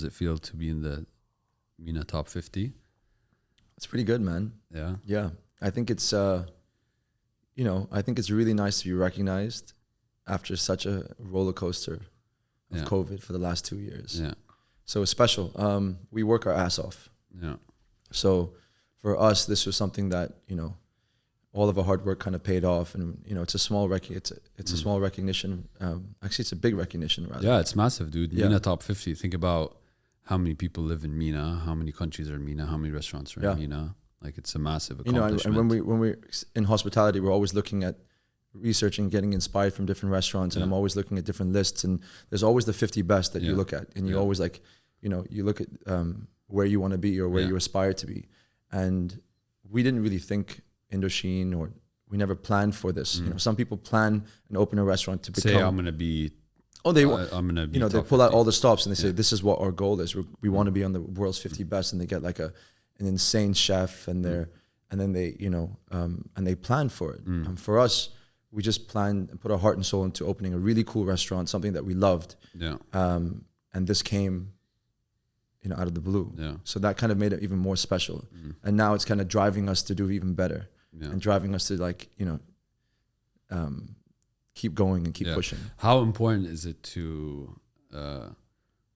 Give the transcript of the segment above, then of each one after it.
does it feel to be in the MENA top 50? It's pretty good, man. Yeah. Yeah. I think it's, I think it's really nice to be recognized after such a roller coaster of COVID for the last 2 years. Yeah. So it's special. We work our ass off. Yeah. So for us, this was something that, all of our hard work kind of paid off, and it's a small it's a small recognition. Actually, it's a big recognition, rather. Yeah, it's massive, dude. Yeah. MENA top 50. Think about how many people live in MENA, how many countries are in MENA, how many restaurants are in MENA. Like, it's a massive accomplishment. And when we're in hospitality, we're always looking at researching, getting inspired from different restaurants, and I'm always looking at different lists, and there's always the 50 best that you look at, and you always you look at where you want to be or where you aspire to be. And we didn't really think Indochine, or we never planned for this. Some people plan and open a restaurant to become. Say I'm gonna be. I'm gonna be. They pull out all the stops and they say, "This is what our goal is. We want to be on the world's 50 best," and they get like an insane chef, and then they and they plan for it. And for us, we just planned and put our heart and soul into opening a really cool restaurant, something that we loved. Yeah. And this came, out of the blue. Yeah. So that kind of made it even more special. And now it's kind of driving us to do even better. Yeah. And driving us to keep going and keep pushing. How important is it to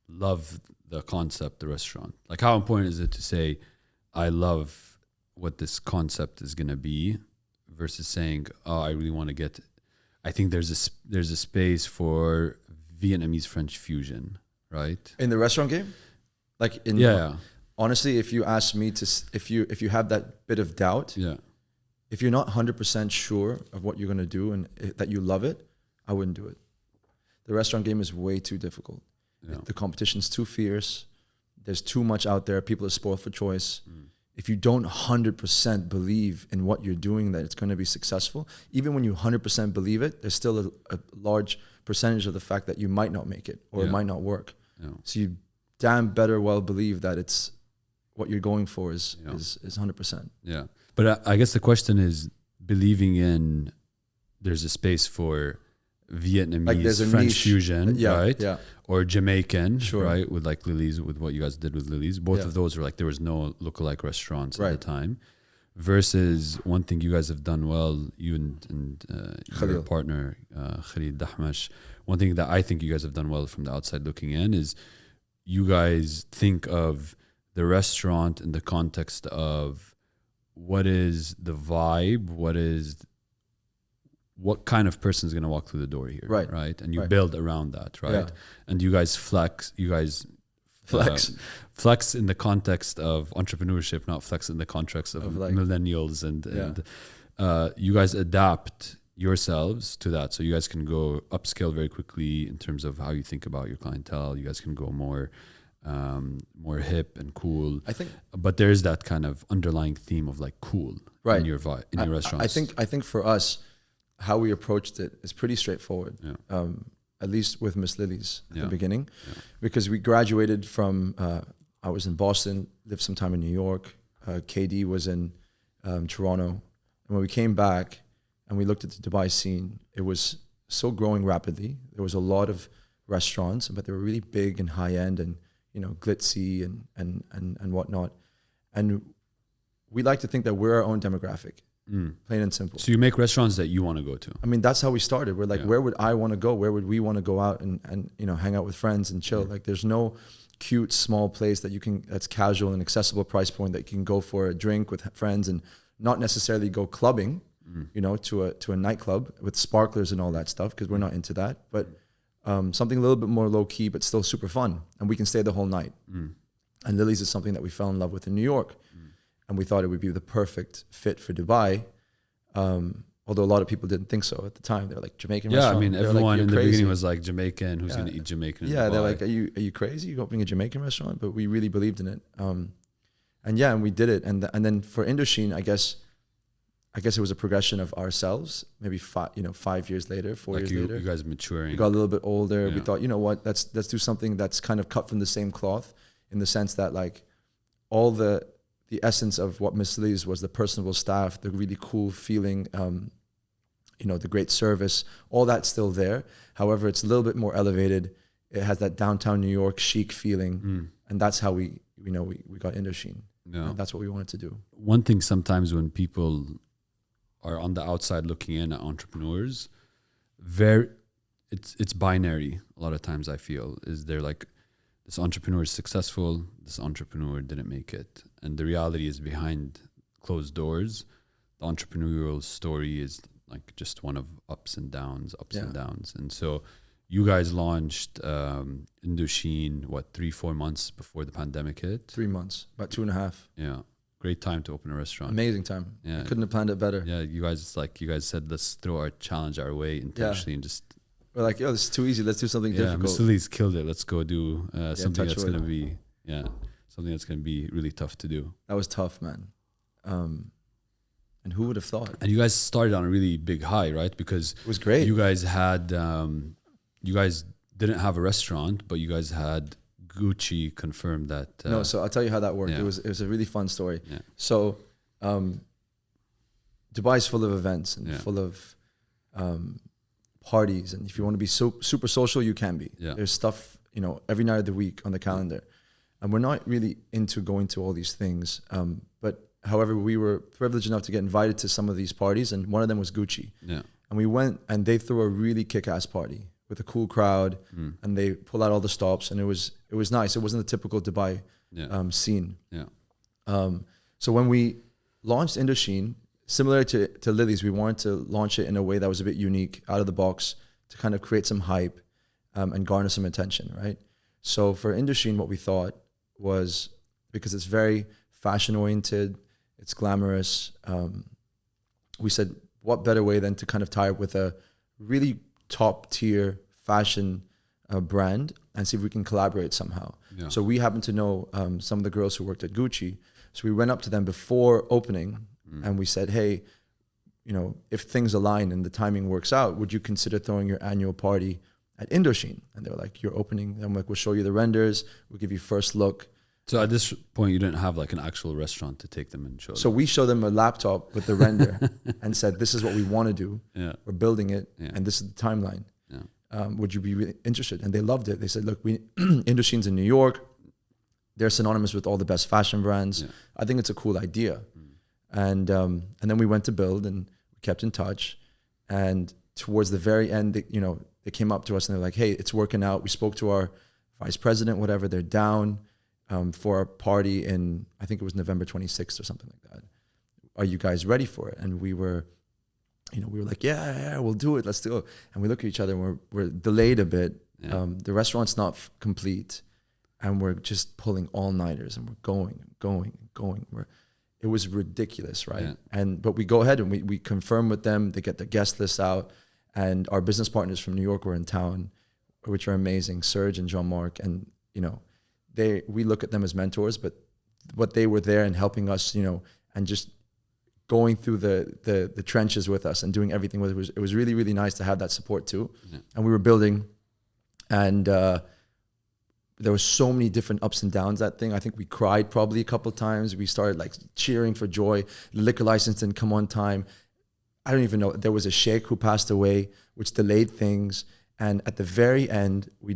love the concept, the restaurant? Like, how important is it to say, I love what this concept is going to be, versus saying, oh, I really want to get, I think there's a space for Vietnamese French fusion, right? In the restaurant game? Like honestly, if you ask me if you have that bit of doubt, if you're not 100% sure of what you're going to do and that you love it, I wouldn't do it. The restaurant game is way too difficult. Yeah. The competition's too fierce. There's too much out there. People are spoiled for choice. If you don't 100% believe in what you're doing, that it's going to be successful, even when you 100% believe it, there's still a large percentage of the fact that you might not make it or it might not work. Yeah. So you damn better well believe that it's what you're going for is 100%. Yeah. But I guess the question is believing in there's a space for Vietnamese French fusion, right? Yeah. Or Jamaican, right? With like Lily's, with what you guys did with Lily's. Both of those were like, there was no lookalike restaurants at the time. Versus one thing you guys have done well, you and your partner, Khalid Dahmash, one thing that I think you guys have done well from the outside looking in is you guys think of the restaurant in the context of what is the vibe, what kind of person is going to walk through the door here, right? And you build around that, right? Yeah. And you guys flex in the context of entrepreneurship, not flex in the context of like millennials, and you guys adapt yourselves to that, so you guys can go upscale very quickly in terms of how you think about your clientele. You guys can go more hip and cool. I think, but there is that kind of underlying theme of like cool in your restaurants. I think for us, how we approached it is pretty straightforward. Yeah. At least with Miss Lily's at the beginning, because we graduated from. I was in Boston, lived some time in New York. KD was in Toronto, and when we came back and we looked at the Dubai scene, it was so growing rapidly. There was a lot of restaurants, but they were really big and high end and glitzy and whatnot. And we like to think that we're our own demographic. Plain and simple. So you make restaurants that you want to go to. I mean, that's how we started. We're like, where would I want to go? Where would we want to go out and hang out with friends and chill? Like, there's no cute small place that's casual and accessible price point that you can go for a drink with friends and not necessarily go clubbing, to a nightclub with sparklers and all that stuff, because we're not into that. But something a little bit more low key, but still super fun, and we can stay the whole night. And Lily's is something that we fell in love with in New York. And we thought it would be the perfect fit for Dubai. Although a lot of people didn't think so at the time. They were like, Jamaican restaurant. I mean, everyone in the beginning was like, Jamaican, who's going to eat Jamaican in Dubai? They're like, are you crazy? You're opening a Jamaican restaurant? But we really believed in it. And we did it. And then for Indochine, I guess it was a progression of ourselves. Maybe 5 years later, 4 years later. You guys maturing. We got a little bit older. Yeah. We thought, let's do something that's kind of cut from the same cloth, in the sense that like all the essence of what Miss Lily's was, the personable staff, the really cool feeling, the great service, all that's still there. However, it's a little bit more elevated. it has that downtown New York chic feeling, and that's how we got Indochine. Yeah, and that's what we wanted to do. One thing sometimes when people are on the outside looking in at entrepreneurs, it's binary. A lot of times I feel is they're like, this entrepreneur is successful, this entrepreneur didn't make it, and the reality is behind closed doors. The entrepreneurial story is like just one of ups and downs. And so you guys launched Indochine, 3-4 months before the pandemic hit? 3 months, about 2.5. Yeah. Great time to open a restaurant. Amazing time. Yeah. I couldn't have planned it better. Yeah, you guys said, let's throw our challenge our way intentionally and just... We're like, this is too easy. Let's do something difficult. Mr. Lee's killed it. Let's go do something that's going to be... something that's going to be really tough to do. That was tough, man. And who would have thought? And you guys started on a really big high, right? Because it was great. You guys had, you guys didn't have a restaurant, but you guys had Gucci confirmed that. No, so I'll tell you how that worked. Yeah. It was a really fun story. Yeah. So, Dubai is full of events and full of parties, and if you want to be super social, you can be. Yeah. There's stuff every night of the week on the calendar, and we're not really into going to all these things. But however, we were privileged enough to get invited to some of these parties, and one of them was Gucci. Yeah. And we went, and they threw a really kick-ass party with a cool crowd, and they pulled out all the stops, and it was nice. It wasn't the typical Dubai scene. Yeah. So when we launched Indochine, similar to Lily's, we wanted to launch it in a way that was a bit unique, out of the box, to kind of create some hype and garner some attention, right? So for Indochine, what we thought was, because it's very fashion-oriented, it's glamorous, we said, what better way than to kind of tie it with a really top-tier fashion brand and see if we can collaborate somehow. Yeah. So we happen to know some of the girls who worked at Gucci. So we went up to them before opening and we said, hey, if things align and the timing works out, would you consider throwing your annual party at Indochine? And they were like, you're opening? I'm like, we'll show you the renders. We'll give you first look. So at this point, you didn't have like an actual restaurant to take them and show them. So we showed them a laptop with the render and said, this is what we want to do. Yeah. We're building it. Yeah. And this is the timeline. Yeah. Would you be really interested? And they loved it. They said, look, Indochine's in New York. They're synonymous with all the best fashion brands. Yeah. I think it's a cool idea. And then we went to build and we kept in touch. And towards the very end, they came up to us and they're like, hey, it's working out. We spoke to our vice president, whatever, they're down for a party in, I think it was November 26th or something like that. Are you guys ready for it? And we were like, yeah, we'll do it. Let's do it. And we look at each other and we're delayed a bit. Yeah. The restaurant's not complete. And we're just pulling all-nighters and we're going. It was ridiculous, right? Yeah. But we go ahead and we confirm with them. They get the guest list out. And our business partners from New York were in town, which are amazing, Serge and Jean-Marc. And, we look at them as mentors, but what they were there and helping us, and just going through the trenches with us and doing everything with it was really, really nice to have that support too. Yeah. And we were building, and there were so many different ups and downs, that thing. I think we cried probably a couple of times. We started like cheering for joy. The liquor license didn't come on time. I don't even know. There was a sheikh who passed away, which delayed things. And at the very end, we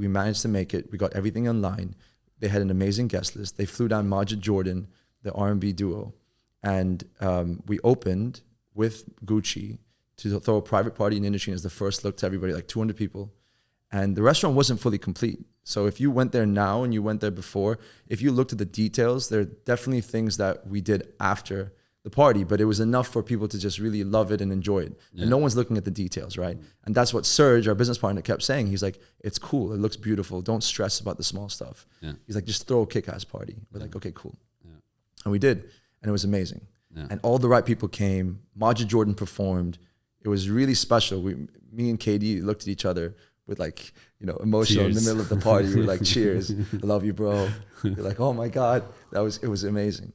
managed to make it. We got everything in line. They had an amazing guest list. They flew down Majid Jordan, the R&B duo. And we opened with Gucci to throw a private party in Indochine as the first look to everybody, like 200 people. And the restaurant wasn't fully complete. So if you went there now and you went there before, if you looked at the details, there are definitely things that we did after the party, but it was enough for people to just really love it and enjoy it. Yeah. And no one's looking at the details, right? And that's what Serge, our business partner, kept saying. He's like, it's cool. It looks beautiful. Don't stress about the small stuff. Yeah. He's like, just throw a kick-ass party. We're like, okay, cool. Yeah. And we did. And it was amazing. Yeah. And all the right people came. Majid Jordan performed. It was really special. Me and KD looked at each other with like, emotional cheers. In the middle of the party. We were like, cheers. I love you, bro. We're like, oh my God. It was amazing.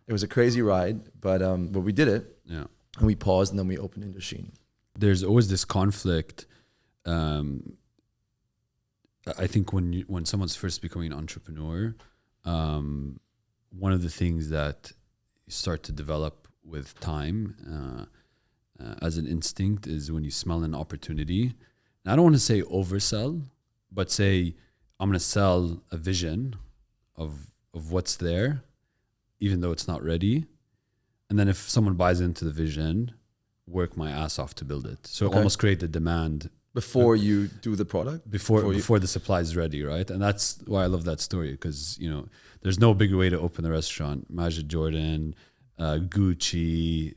It was a crazy ride, but we did it. Yeah. And we paused and then we opened Indochine. There's always this conflict. I think when someone's first becoming an entrepreneur, one of the things that you start to develop with time as an instinct is when you smell an opportunity. And I don't want to say oversell, but say I'm going to sell a vision of what's there, even though it's not ready. And then if someone buys into the vision, work my ass off to build it. So almost create the demand before you do the product, before the supply is ready, right? And that's why I love that story, because there's no bigger way to open a restaurant. Majid Jordan, Gucci,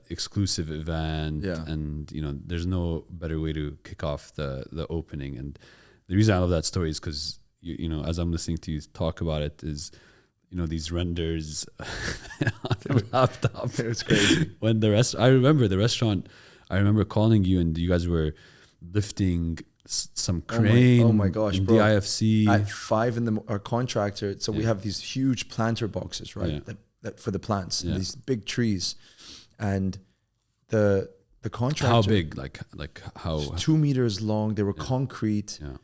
exclusive event, and there's no better way to kick off the opening. And the reason I love that story is because as I'm listening to you talk about it, is these renders on the laptop. It was crazy. When I remember the restaurant. I remember calling you, and you guys were lifting some crane. Oh my gosh, in bro. the IFC At 5 in the our contractor. So we have these huge planter boxes, right? That for the plants, and these big trees, and the contractor. How big? Like how? 2 meters long. They were concrete. Yeah.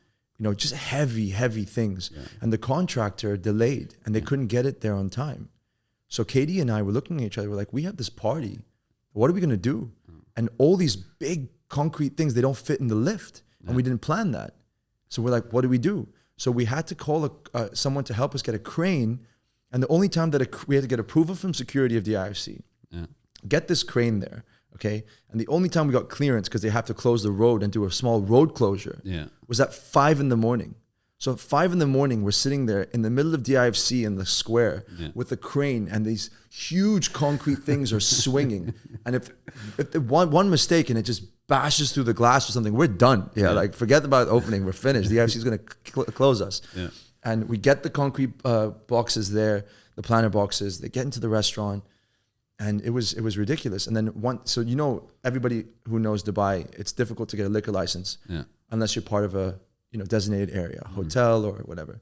Just heavy things. Yeah. And the contractor delayed, and they couldn't get it there on time. So Katie and I were looking at each other. We're like, we have this party. What are we going to do? And all these big concrete things, they don't fit in the lift. And we didn't plan that. So we're like, what do we do? So we had to call someone to help us get a crane. And the only time that we had to get approval from security of the IFC, get this crane there, okay? And the only time we got clearance, because they have to close the road and do a small road closure, was at 5 in the morning. So at 5 in the morning, we're sitting there in the middle of DIFC in the square with a crane, and these huge concrete things are swinging. And if one mistake and it just bashes through the glass or something, we're done. Like forget about opening, we're finished. The IFC is going to close us. Yeah. And we get the concrete boxes there, the planter boxes. They get into the restaurant, and it was ridiculous. And then everybody who knows Dubai, it's difficult to get a liquor license unless you're part of a designated area, hotel or whatever.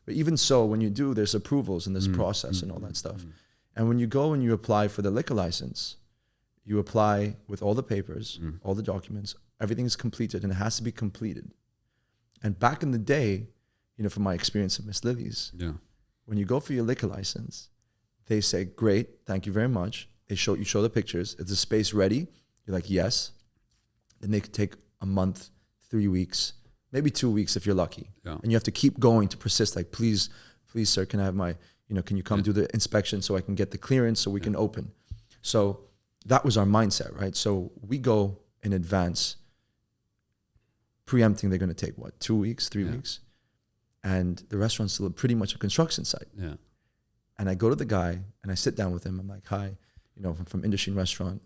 But even so, when you do, there's approvals and there's process and all that stuff. And when you go and you apply for the liquor license, you apply with all the papers, all the documents, everything is completed, and it has to be completed. And back in the day, from my experience at Miss Lily's, when you go for your liquor license, they say, great, thank you very much. You show the pictures. Is the space ready? You're like, yes. Then they could take a month, 3 weeks, maybe 2 weeks if you're lucky. Yeah. And you have to keep going to persist. Like, please, sir, can I have my, can you come do the inspection so I can get the clearance so we can open? So that was our mindset, right? So we go in advance, preempting they're going to take 2 weeks, 3 weeks. And the restaurant's still pretty much a construction site. Yeah. And I go to the guy and I sit down with him. I'm like, hi, I'm from Indochine restaurant.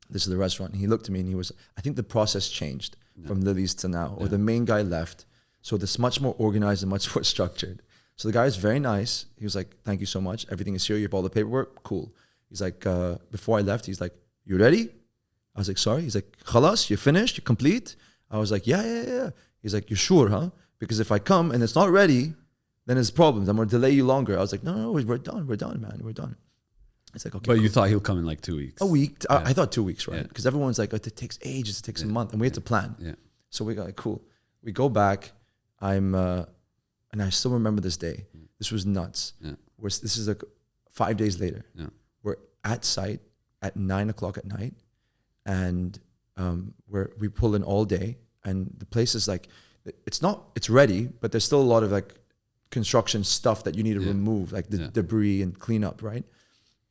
This is the restaurant. And he looked at me and I think the process changed from Lily's to now, or the main guy left. So this much more organized and much more structured. So the guy is very nice. He was like, thank you so much. Everything is here. You have all the paperwork. Cool. He's like, before I left, he's like, you ready? I was like, sorry. He's like, khalas, you finished? You complete? I was like, yeah. He's like, you sure, huh? Because if I come and it's not ready, then it's problems. I'm going to delay you longer. I was like, no, we're done, man. We're done. It's like, okay. But cool. You thought he'll come in like 2 weeks. A week. I thought 2 weeks, right? Because everyone's like, it takes ages. It takes a month. And we had to plan. Yeah. So we got like, cool. We go back. And I still remember this day. This was nuts. Yeah. This is like 5 days later. Yeah. We're at site at 9 o'clock at night. And we pull in all day. And the place is like, it's ready, but there's still a lot of like construction stuff that you need to remove, like the debris and clean up, right?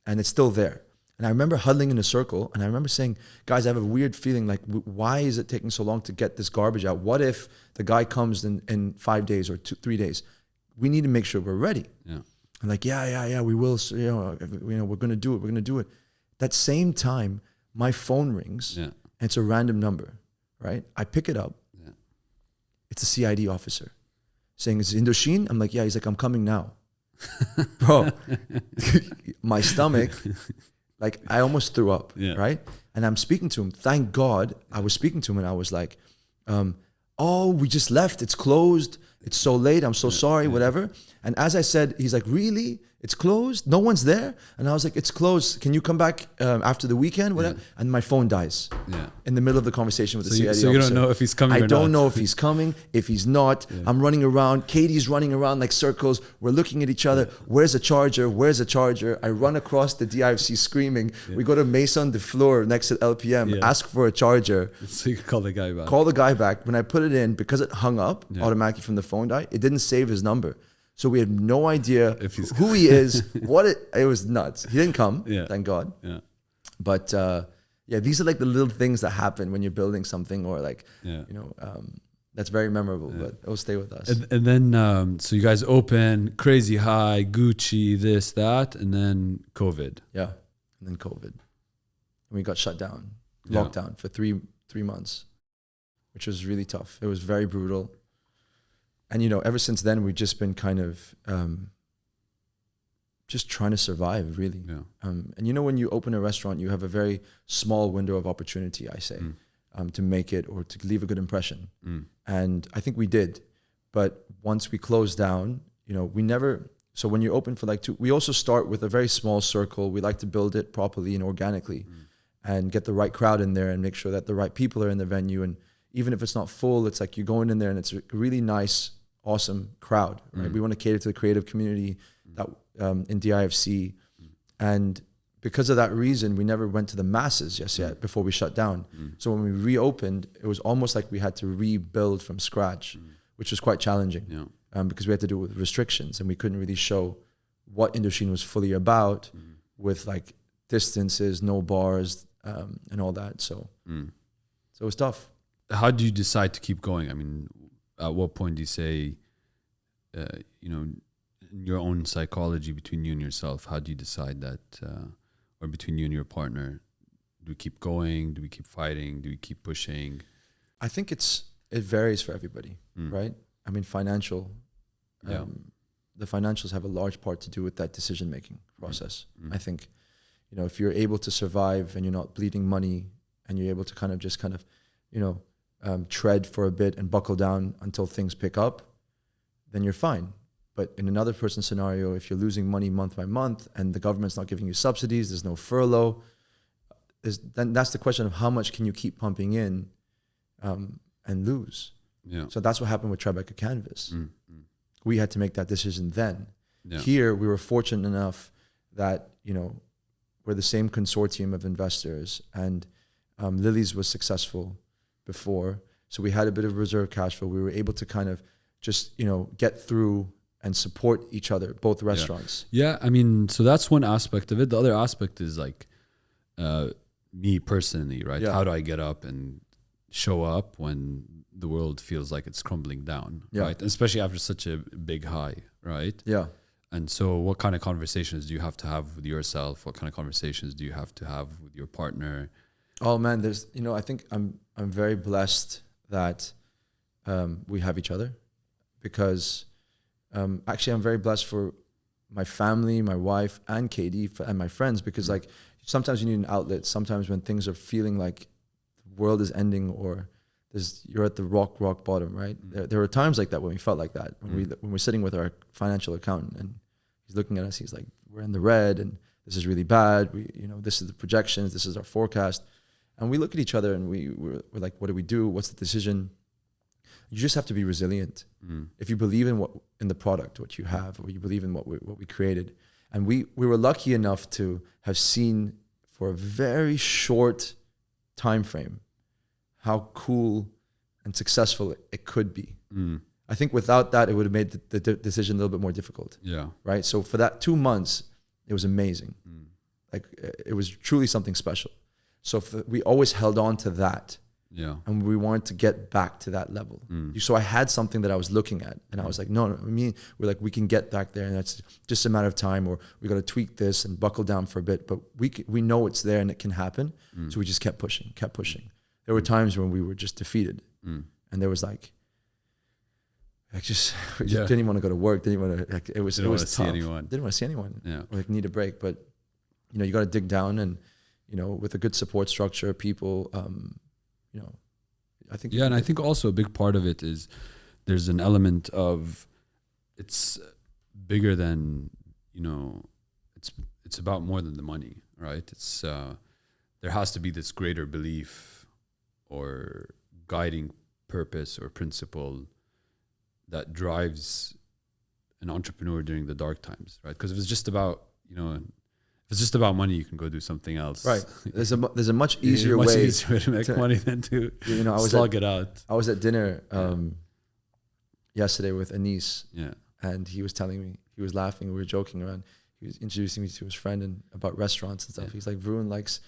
And it's still there. And I remember huddling in a circle, and I remember saying, guys, I have a weird feeling, like, why is it taking so long to get this garbage out? What if the guy comes in 5 days or 3 days? We need to make sure we're ready. Yeah. I'm like, yeah, we will. So, we're going to do it. We're going to do it. That same time, my phone rings, and it's a random number, right? I pick it up. Yeah. It's a CID officer saying, is it Indochine? I'm like, yeah. He's like, I'm coming now. Bro, my stomach, like I almost threw up, right? And I'm speaking to him. Thank God I was speaking to him, and I was like, oh, we just left. It's closed. It's so late. I'm so sorry, whatever. And as I said, he's like, really? it's closed. No one's there. And I was like, it's closed. Can you come back after the weekend? Whatever. Yeah. And my phone dies in the middle of the conversation with the CID officer. So you don't know if he's coming or not. I don't know if he's coming, if he's not. Yeah. I'm running around. Katie's running around like circles. We're looking at each other. Where's a charger? Where's a charger? I run across the DIFC screaming. Yeah. We go to Maison de Fleur next to LPM, ask for a charger. So you can call the guy back. Call the guy back. When I put it in, because it hung up automatically from the phone die, it didn't save his number. So we had no idea who he is, it was nuts. He didn't come, thank God. Yeah. But these are like the little things that happen when you're building something, or like, that's very memorable, but it will stay with us. And then, so you guys open, crazy high, Gucci, this, that, and then COVID. Yeah, and then COVID. And we got shut down, lockdown for three months, which was really tough. It was very brutal. And, ever since then, we've just been kind of just trying to survive, really. Yeah. And, when you open a restaurant, you have a very small window of opportunity, I say, to make it or to leave a good impression. And I think we did. But once we closed down, we never... So when you open for we also start with a very small circle. We like to build it properly and organically and get the right crowd in there and make sure that the right people are in the venue. And even if it's not full, it's like you're going in there and it's a really nice, awesome crowd, right? We want to cater to the creative community that in DIFC. And because of that reason, we never went to the masses just yet before we shut down. So when we reopened, it was almost like we had to rebuild from scratch, which was quite challenging because we had to do it with restrictions and we couldn't really show what Indochine was fully about with like distances, no bars, and all that. So it was tough. How do you decide to keep going? I mean, at what point do you say, in your own psychology between you and yourself, how do you decide that, or between you and your partner, do we keep going? Do we keep fighting? Do we keep pushing? I think it varies for everybody, right? I mean, the financials have a large part to do with that decision-making process. I think, if you're able to survive and you're not bleeding money and you're able to kind of, tread for a bit and buckle down until things pick up, then you're fine. But in another person's scenario, if you're losing money month by month and the government's not giving you subsidies, there's no furlough, then that's the question of how much can you keep pumping in and lose. Yeah. So that's what happened with Tribeca Canvas. We had to make that decision then. Yeah. Here, we were fortunate enough that, we're the same consortium of investors and Lily's was successful before. So we had a bit of reserve cash flow. We were able to kind of just, get through and support each other, both restaurants. Yeah. I mean, so that's one aspect of it. The other aspect is like me personally, right? Yeah. How do I get up and show up when the world feels like it's crumbling down, right? Especially after such a big high, right? Yeah. And so what kind of conversations do you have to have with yourself? What kind of conversations do you have to have with your partner? Oh man, there's, I think I'm very blessed that we have each other because actually I'm very blessed for my family, my wife and Katie and my friends because like sometimes you need an outlet. Sometimes when things are feeling like the world is ending or you're at the rock bottom, right? There were times like that when we felt like that, when we're sitting with our financial accountant and he's looking at us, he's like, we're in the red and this is really bad. This is the projections, this is our forecast. And we look at each other and we're like, what do we do? What's the decision? You just have to be resilient. If you believe in the product, what you have, or you believe in what we created. And we were lucky enough to have seen for a very short time frame how cool and successful it could be. I think without that, it would have made the decision a little bit more difficult. Yeah. Right. So for that 2 months, it was amazing. Like it was truly something special. So we always held on to that. Yeah. And we wanted to get back to that level. So I had something that I was looking at and I was like, no, we're like, we can get back there and that's just a matter of time, or we got to tweak this and buckle down for a bit, but we know it's there and it can happen. So we just kept pushing. There were times when we were just defeated and there was like, we just didn't even want to go to work. Didn't want to, it was tough. Didn't want to see anyone. Yeah. Or like need a break, but you got to dig down and, with a good support structure, people, I think. Yeah. And I think also a big part of it is there's an element of it's bigger than, it's about more than the money, right? It's there has to be this greater belief or guiding purpose or principle that drives an entrepreneur during the dark times, right? Because if it's just about if it's just about money, you can go do something else. Right. There's a much easier way to make money than to slug it out. I was at dinner yesterday with Anis. Yeah. And he was telling me, he was laughing, we were joking around. He was introducing me to his friend and about restaurants and stuff. Yeah. He's like, Varun likes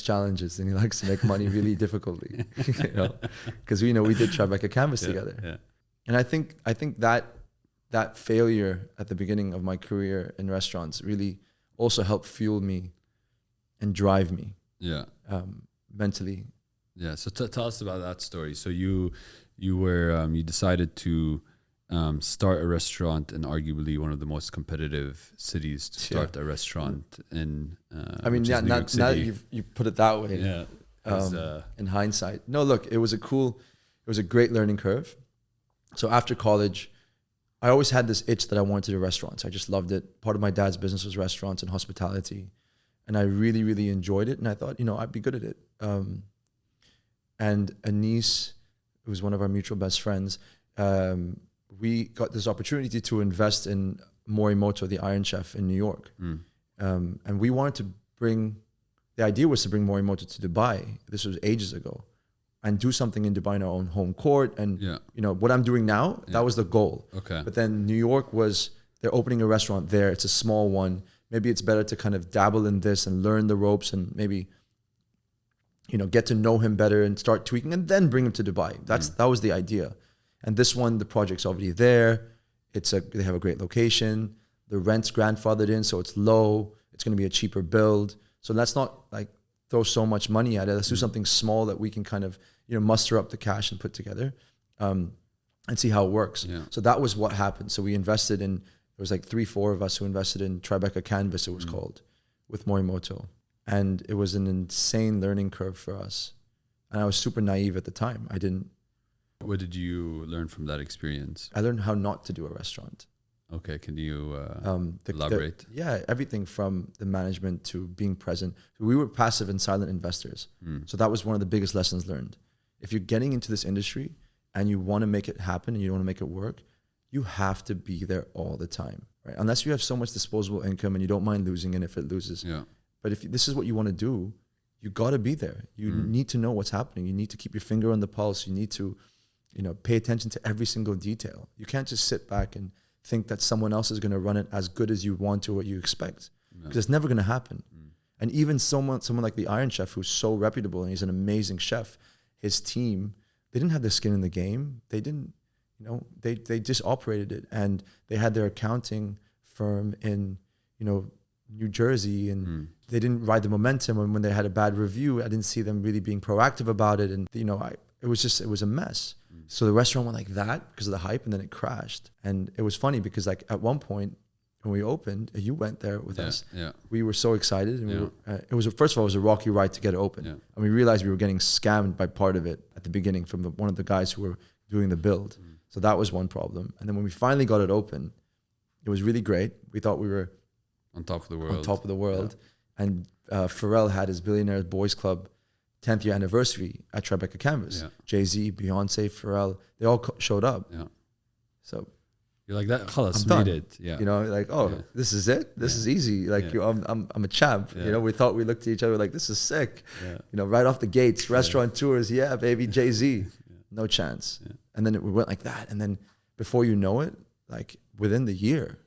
challenges and he likes to make money really difficultly. Because we did Tribeca Canvas together. Yeah. And I think that failure at the beginning of my career in restaurants really also helped fuel me and drive me. Yeah. Mentally. Yeah. So tell us about that story. So you decided to start a restaurant in arguably one of the most competitive cities to start a restaurant in. I mean, now that you put it that way. Yeah. In hindsight, no. Look, it was a great learning curve. So after college, I always had this itch that I wanted to do restaurants. I just loved it. Part of my dad's business was restaurants and hospitality, and I really, really enjoyed it. And I thought, I'd be good at it. And Anis, who was one of our mutual best friends, we got this opportunity to invest in Morimoto, the Iron Chef in New York. And we wanted to the idea was to bring Morimoto to Dubai. This was ages ago. And do something in Dubai in our own home court. And, what I'm doing now, that was the goal. Okay. But then New York they're opening a restaurant there. It's a small one. Maybe it's better to kind of dabble in this and learn the ropes and maybe, get to know him better and start tweaking and then bring him to Dubai. That was the idea. And this one, the project's already there. They have a great location. The rent's grandfathered in, so it's low. It's going to be a cheaper build. So let's not throw so much money at it. Let's do something small that we can kind of, muster up the cash and put together and see how it works. Yeah. So that was what happened. So we invested in, there was 3-4 of us who invested in Tribeca Canvas, it was called, with Morimoto. And it was an insane learning curve for us. And I was super naive at the time. What did you learn from that experience? I learned how not to do a restaurant. Okay, can you elaborate? Everything from the management to being present. We were passive and silent investors. So that was one of the biggest lessons learned. If you're getting into this industry and you want to make it happen and you want to make it work, you have to be there all the time, right? Unless you have so much disposable income and you don't mind losing it if it loses. Yeah. But if this is what you want to do, you got to be there. You need to know what's happening. You need to keep your finger on the pulse. You need to, pay attention to every single detail. You can't just sit back and think that someone else is going to run it as good as you want to or you expect, because it's never going to happen. And even someone like the Iron Chef, who's so reputable and he's an amazing chef, his team, they didn't have their skin in the game. They didn't, they just operated it, and they had their accounting firm in, New Jersey, and they didn't ride the momentum. And when they had a bad review, I didn't see them really being proactive about it. And, it was a mess. So the restaurant went like that because of the hype, and then it crashed. And it was funny because at one point when we opened, you went there with us. Yeah. We were so excited, and first of all, it was a rocky ride to get it open. Yeah. And we realized we were getting scammed by part of it at the beginning from one of the guys who were doing the build. So that was one problem. And then when we finally got it open, it was really great. We thought we were on top of the world. Yeah. And Pharrell had his Billionaires Boys Club 10th year anniversary at Tribeca Canvas. Yeah. Jay-Z, Beyonce, Pharrell, they all showed up. Yeah. So you're like, that, khalas, I'm made done. it. Yeah. This is it. This is easy. I'm a champ. Yeah. We thought, we looked at each other like, this is sick. Yeah. Right off the gates, restaurant tours. Yeah, baby, Jay-Z. No chance. Yeah. And then we went like that. And then before you know it, within the year,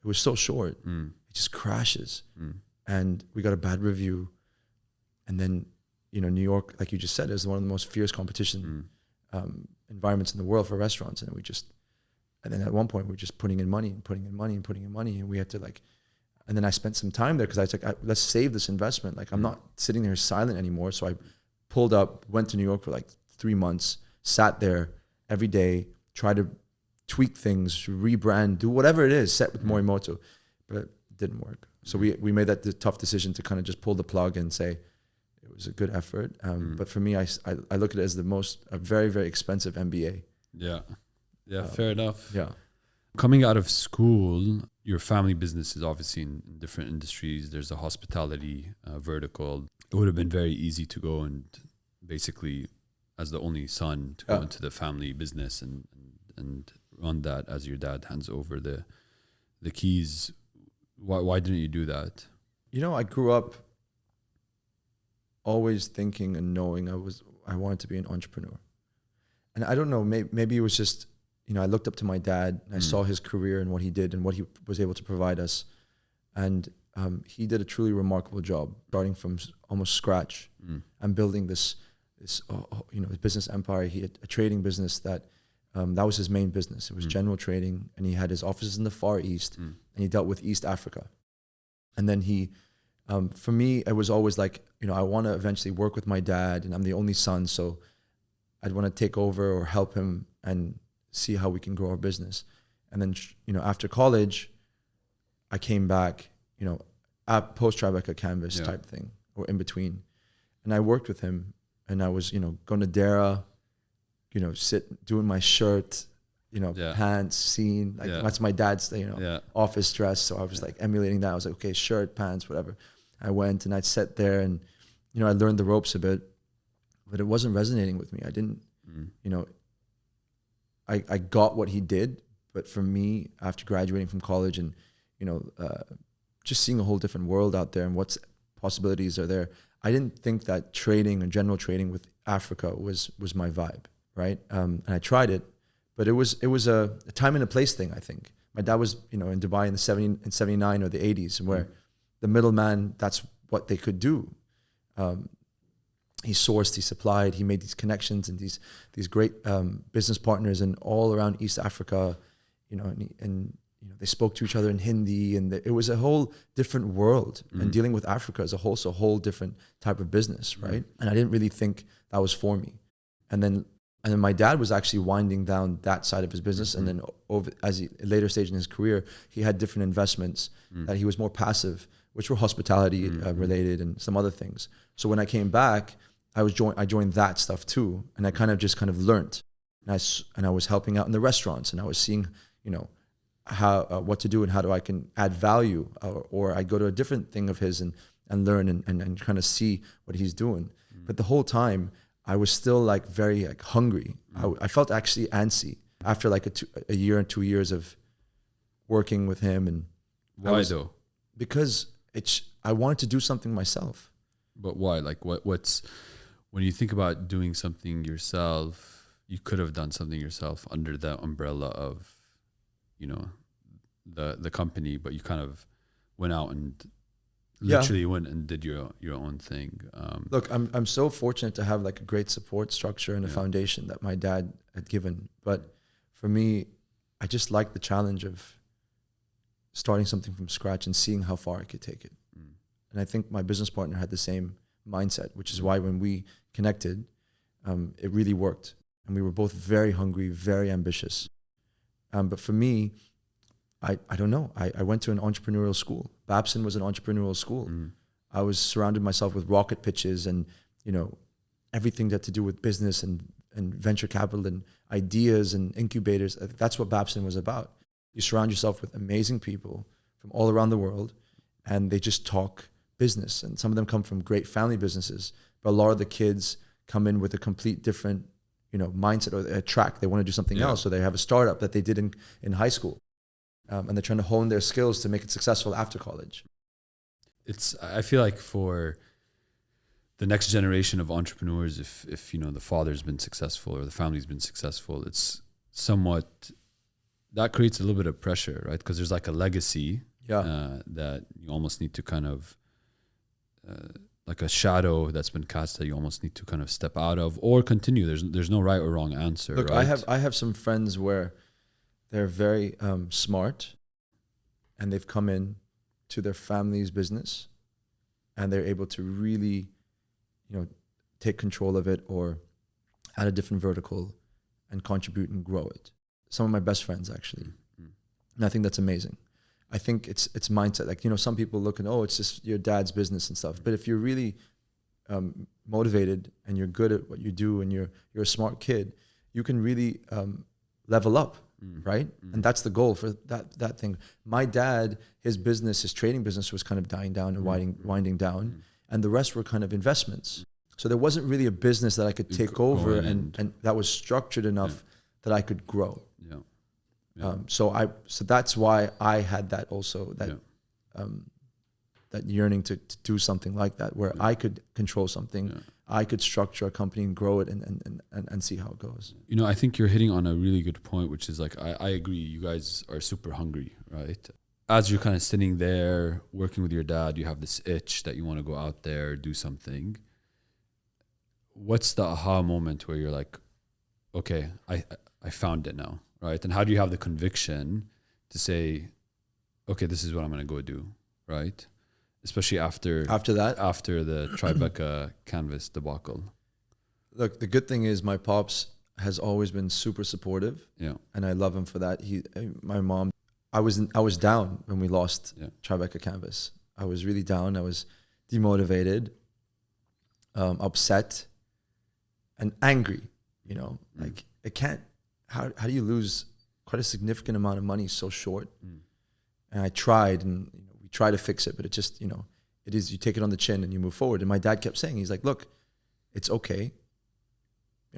it was so short. It just crashes. And we got a bad review. And then, New York, like you just said, is one of the most fierce competition environments in the world for restaurants. And then at one point we were just putting in money. And we had to and then I spent some time there because I was like, let's save this investment. I'm not sitting there silent anymore. So I pulled up, went to New York for 3 months, sat there every day, tried to tweak things, rebrand, do whatever it is, set with Morimoto, but it didn't work. So we made that tough decision to kind of just pull the plug and say, it was a good effort. But for me, I look at it as a very, very expensive MBA. Yeah. Yeah, fair enough. Yeah. Coming out of school, your family business is obviously in different industries. There's a hospitality vertical. It would have been very easy to go and basically, as the only son, to go into the family business and run that as your dad hands over the keys. Why didn't you do that? I grew up always thinking and knowing I wanted to be an entrepreneur. And I don't know, maybe it was just, I looked up to my dad and I saw his career and what he did and what he was able to provide us. And he did a truly remarkable job, starting from almost scratch and building this business empire. He had a trading business that was his main business. It was general trading, and he had his offices in the Far East, and he dealt with East Africa. And then for me, it was always like, I want to eventually work with my dad, and I'm the only son, so I'd want to take over or help him and see how we can grow our business. And then, after college, I came back, at post-Tribeca Canvas type thing, or in between. And I worked with him, and I was, going to Dara, doing my shirt, pants, scene. Like that's my dad's, office dress. So I was like emulating that. I was like, okay, shirt, pants, whatever. I went and I'd sat there and, I learned the ropes a bit, but it wasn't resonating with me. I didn't, I got what he did, but for me, after graduating from college and, just seeing a whole different world out there and what possibilities are there, I didn't think that trading and general trading with Africa was my vibe, right? And I tried it, but it was a time and a place thing, I think. My dad was, in Dubai in 79 or the 80s, where the middleman, that's what they could do. He sourced, he supplied, he made these connections and these great business partners and all around East Africa, and they spoke to each other in Hindi, and it was a whole different world. And dealing with Africa is a whole different type of business, right? And I didn't really think that was for me. And then my dad was actually winding down that side of his business, and then as a later stage in his career, he had different investments that he was more passive, which were hospitality related and some other things. So when I came back, I joined that stuff too, and I kind of learned, and I was helping out in the restaurants, and I was seeing, how what to do and how I can add value, or I go to a different thing of his and learn and kind of see what he's doing. But the whole time I was still like very hungry. I felt actually antsy after like a year and 2 years of working with him. And why though? Because I wanted to do something myself. But why? Like what's when you think about doing something yourself, you could have done something yourself under the umbrella of the company, but you kind of went out and literally went and did your own thing. Look, I'm so fortunate to have like a great support structure and a foundation that my dad had given. But for me, I just liked the challenge of starting something from scratch and seeing how far I could take it. And I think my business partner had the same mindset, which is why when we connected, it really worked. And we were both very hungry, very ambitious. But for me, I don't know. I went to an entrepreneurial school. Babson was an entrepreneurial school. I was surrounded myself with rocket pitches and, everything that had to do with business and venture capital and ideas and incubators. That's what Babson was about. You surround yourself with amazing people from all around the world, and they just talk business. And some of them come from great family businesses, but a lot of the kids come in with a complete different mindset or a track. They want to do something else. So they have a startup that they did in high school. And they're trying to hone their skills to make it successful after college. I feel like for the next generation of entrepreneurs, if the father's been successful or the family's been successful, it's somewhat, that creates a little bit of pressure, right? Because there's like a legacy that you almost need to kind of, like a shadow that's been cast that you almost need to kind of step out of or continue. There's no right or wrong answer. Look, right? I have some friends where they're very smart, and they've come in to their family's business, and they're able to really, take control of it or add a different vertical and contribute and grow it. Some of my best friends actually, and I think that's amazing. I think it's mindset. Like, some people look and, it's just your dad's business and stuff. But if you're really motivated and you're good at what you do and you're a smart kid, you can really level up right? And that's the goal for that thing. My dad, his trading business was kind of dying down and winding down, and the rest were kind of investments. So there wasn't really a business that I could take over and that was structured enough that I could grow. So that's why I had that also, that yearning to do something like that, where I could control something, I could structure a company and grow it and see how it goes. You know, I think you're hitting on a really good point, which is like, I agree, you guys are super hungry, right? As you're kind of sitting there working with your dad, you have this itch that you want to go out there, do something. What's the aha moment where you're like, okay, I found it now, right? And how do you have the conviction to say, okay, this is what I'm going to go do, right? Especially after the Tribeca canvas debacle. Look, the good thing is my pops has always been super supportive, and I love him for that. My mom, I was down when we lost Tribeca canvas. I was really down. I was demotivated, upset, and angry. You know, like it can't. How do you lose quite a significant amount of money so short? And I tried, and we try to fix it, but it just, it is, you take it on the chin and you move forward. And my dad kept saying, he's like, look, it's okay.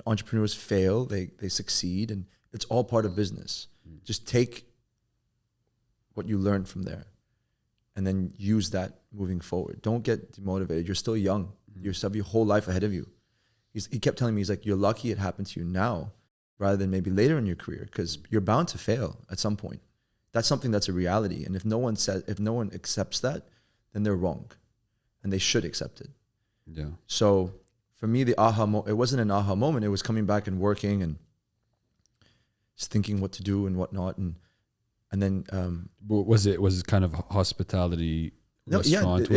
Entrepreneurs fail, they succeed, and it's all part of business. Just take what you learned from there and then use that moving forward. Don't get demotivated. You're still young. You still have your whole life ahead of you. He kept telling me, he's like, you're lucky it happened to you now rather than maybe later in your career, because you're bound to fail at some point. That's something that's a reality. And if no one accepts that, then they're wrong, and they should accept it. Yeah. So for me, it wasn't an aha moment. It was coming back and working and just thinking what to do and whatnot. And then, was it kind of hospitality restaurant?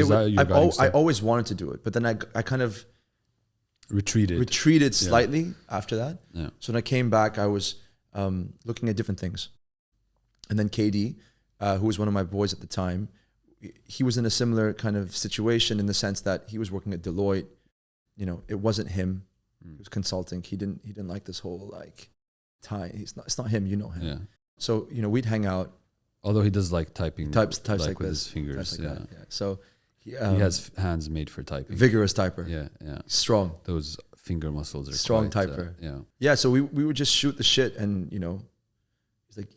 I always wanted to do it, but then I kind of retreated slightly after that. Yeah. So when I came back, I was looking at different things. And then KD, who was one of my boys at the time, he was in a similar kind of situation in the sense that he was working at Deloitte. It wasn't him. He was consulting. He didn't like this whole like tie. It's not him. You know him. Yeah. So we'd hang out. Although he does like typing, types like like with this, his fingers. Like that, So he has hands made for typing. Vigorous typer. Yeah. Strong. Those finger muscles are strong quite, typer. Yeah. So we would just shoot the shit, and he's like,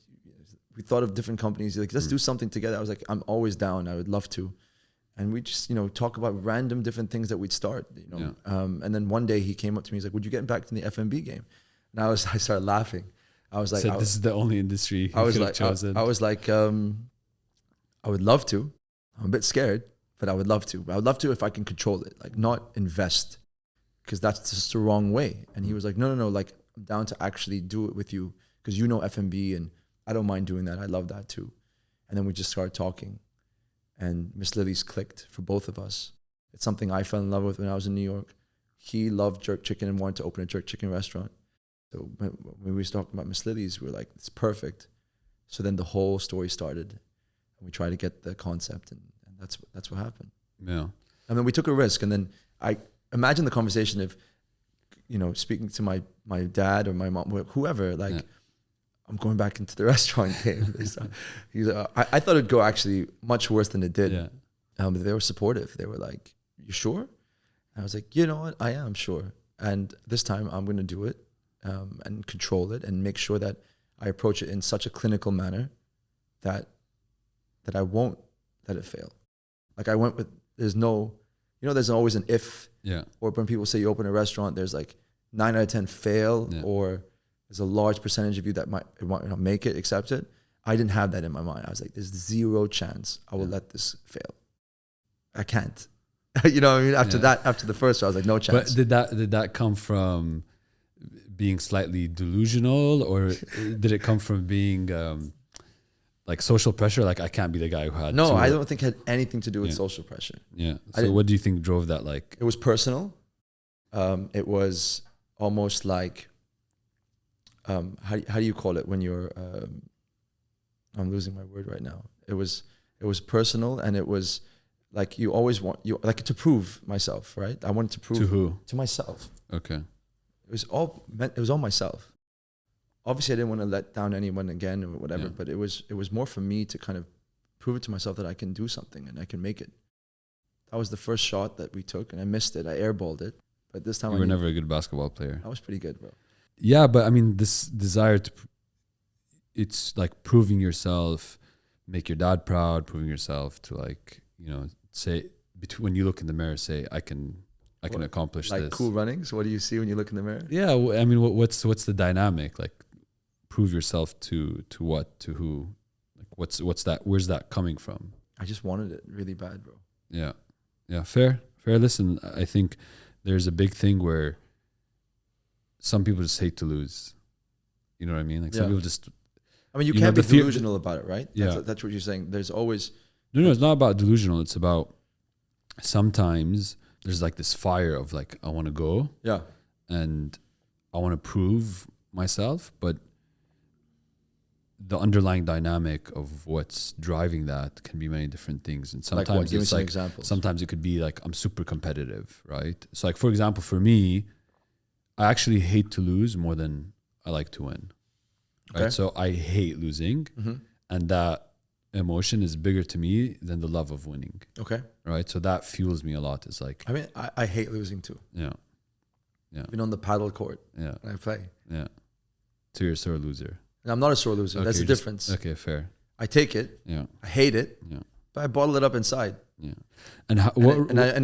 we thought of different companies. He's like, let's do something together. I was like, I'm always down. I would love to. And we just, talk about random different things that we'd start, and then one day he came up to me. He's like, would you get back to the F&B game? And I started laughing. I was like, this is the only industry I was like, chosen. I was like, I would love to. I'm a bit scared, but I would love to. I would love to if I can control it, like not invest, because that's just the wrong way. And he was like, no, like I'm down to actually do it with you, because F&B, and I don't mind doing that. I love that too. And then we just started talking, and Miss Lily's clicked for both of us. It's something I fell in love with when I was in New York. He loved jerk chicken and wanted to open a jerk chicken restaurant. So when we was talking about Miss Lily's, we were like, it's perfect. So then the whole story started, and we tried to get the concept, and that's what happened. Yeah. And then we took a risk, and then I imagine the conversation if, speaking to my dad or my mom, whoever, like, I'm going back into the restaurant game. I thought it'd go actually much worse than it did. Yeah. But they were supportive. They were like, you sure? And I was like, you know what? I am sure. And this time I'm going to do it. And control it and make sure that I approach it in such a clinical manner that I won't let it fail. Like I went with, there's always an if, or when people say you open a restaurant, there's like 9 out of 10 fail, or there's a large percentage of you that might not make it, accept it. I didn't have that in my mind. I was like, there's zero chance I will let this fail. I can't. You know what I mean? After the first, I was like, no chance. But did that come from being slightly delusional, or did it come from being like social pressure? Like, I can't be the guy who had I don't think it had anything to do with social pressure. Yeah. So what do you think drove that? Like, it was personal. It was almost like, how do you call it when you're, I'm losing my word right now. It was personal, and it was like, you always want, to prove myself, right? I wanted to prove to who? To myself. Okay. It was all myself. obviously I didn't want to let down anyone again or whatever, but it was more for me to kind of prove it to myself that I can do something and I can make it. That was the first shot that we took, and I missed it. I airballed it, but this time you were never a good basketball player. I was pretty good, bro. Yeah, but I mean, this desire to, it's like proving yourself, make your dad proud, proving yourself to, like, you know, say, when you look in the mirror, say, I can accomplish like this. Like Cool Runnings? What do you see when you look in the mirror? Yeah, I mean, what's the dynamic? Like, prove yourself to what, to who? Like, what's that? Where's that coming from? I just wanted it really bad, bro. Yeah, fair. Listen, I think there's a big thing where some people just hate to lose. You know what I mean? Like, some people just. I mean, you can't be delusional about it, right? That's what you're saying. There's always. No, it's not about delusional. It's about sometimes there's like this fire of like, I want to go. Yeah. And I want to prove myself, but the underlying dynamic of what's driving that can be many different things. And sometimes like what? Give me some like examples. Sometimes it could be like, I'm super competitive, right? So like, for example, for me, I actually hate to lose more than I like to win. Right? So I hate losing, and that emotion is bigger to me than the love of winning. Okay. Right. So that fuels me a lot. It's like, I mean, I hate losing too. Yeah. Been on the paddle court. Yeah. And I play. Yeah. So you're a sore loser. And I'm not a sore loser. Okay, that's the difference. Okay, fair. I take it. Yeah. I hate it. Yeah. But I bottle it up inside. Yeah. And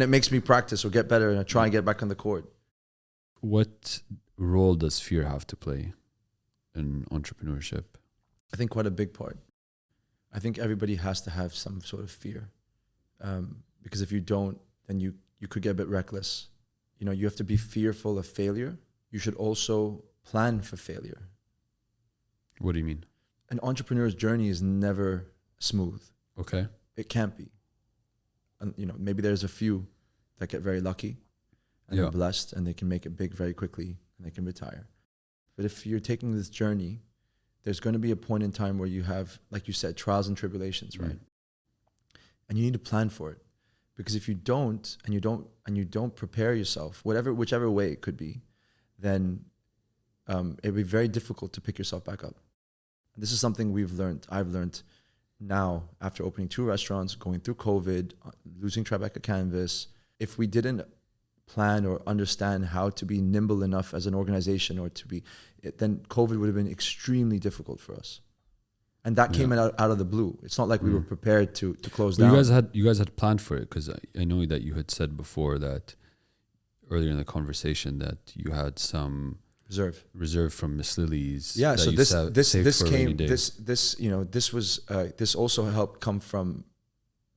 it makes me practice or get better, and I try and get back on the court. What role does fear have to play in entrepreneurship? I think quite a big part. I think everybody has to have some sort of fear, because if you don't, then you could get a bit reckless. You know, you have to be fearful of failure. You should also plan for failure. What do you mean? An entrepreneur's journey is never smooth. Okay. It can't be. And, you know, maybe there's a few that get very lucky and are blessed, and they can make it big very quickly and they can retire. But if you're taking this journey, there's going to be a point in time where you have, like you said, trials and tribulations, right? And you need to plan for it, because if you don't, and you don't prepare yourself, whichever way it could be, then it'd be very difficult to pick yourself back up. And this is something I've learned now after opening 2 restaurants, going through COVID, losing Tribeca Canvas. If we didn't plan or understand how to be nimble enough as an organization, or then COVID would have been extremely difficult for us. And that came out of the blue. It's not like we were prepared to close down. You guys had planned for it, because I know that you had said before that earlier in the conversation that you had some reserve from Miss Lily's. Yeah. So this also helped come from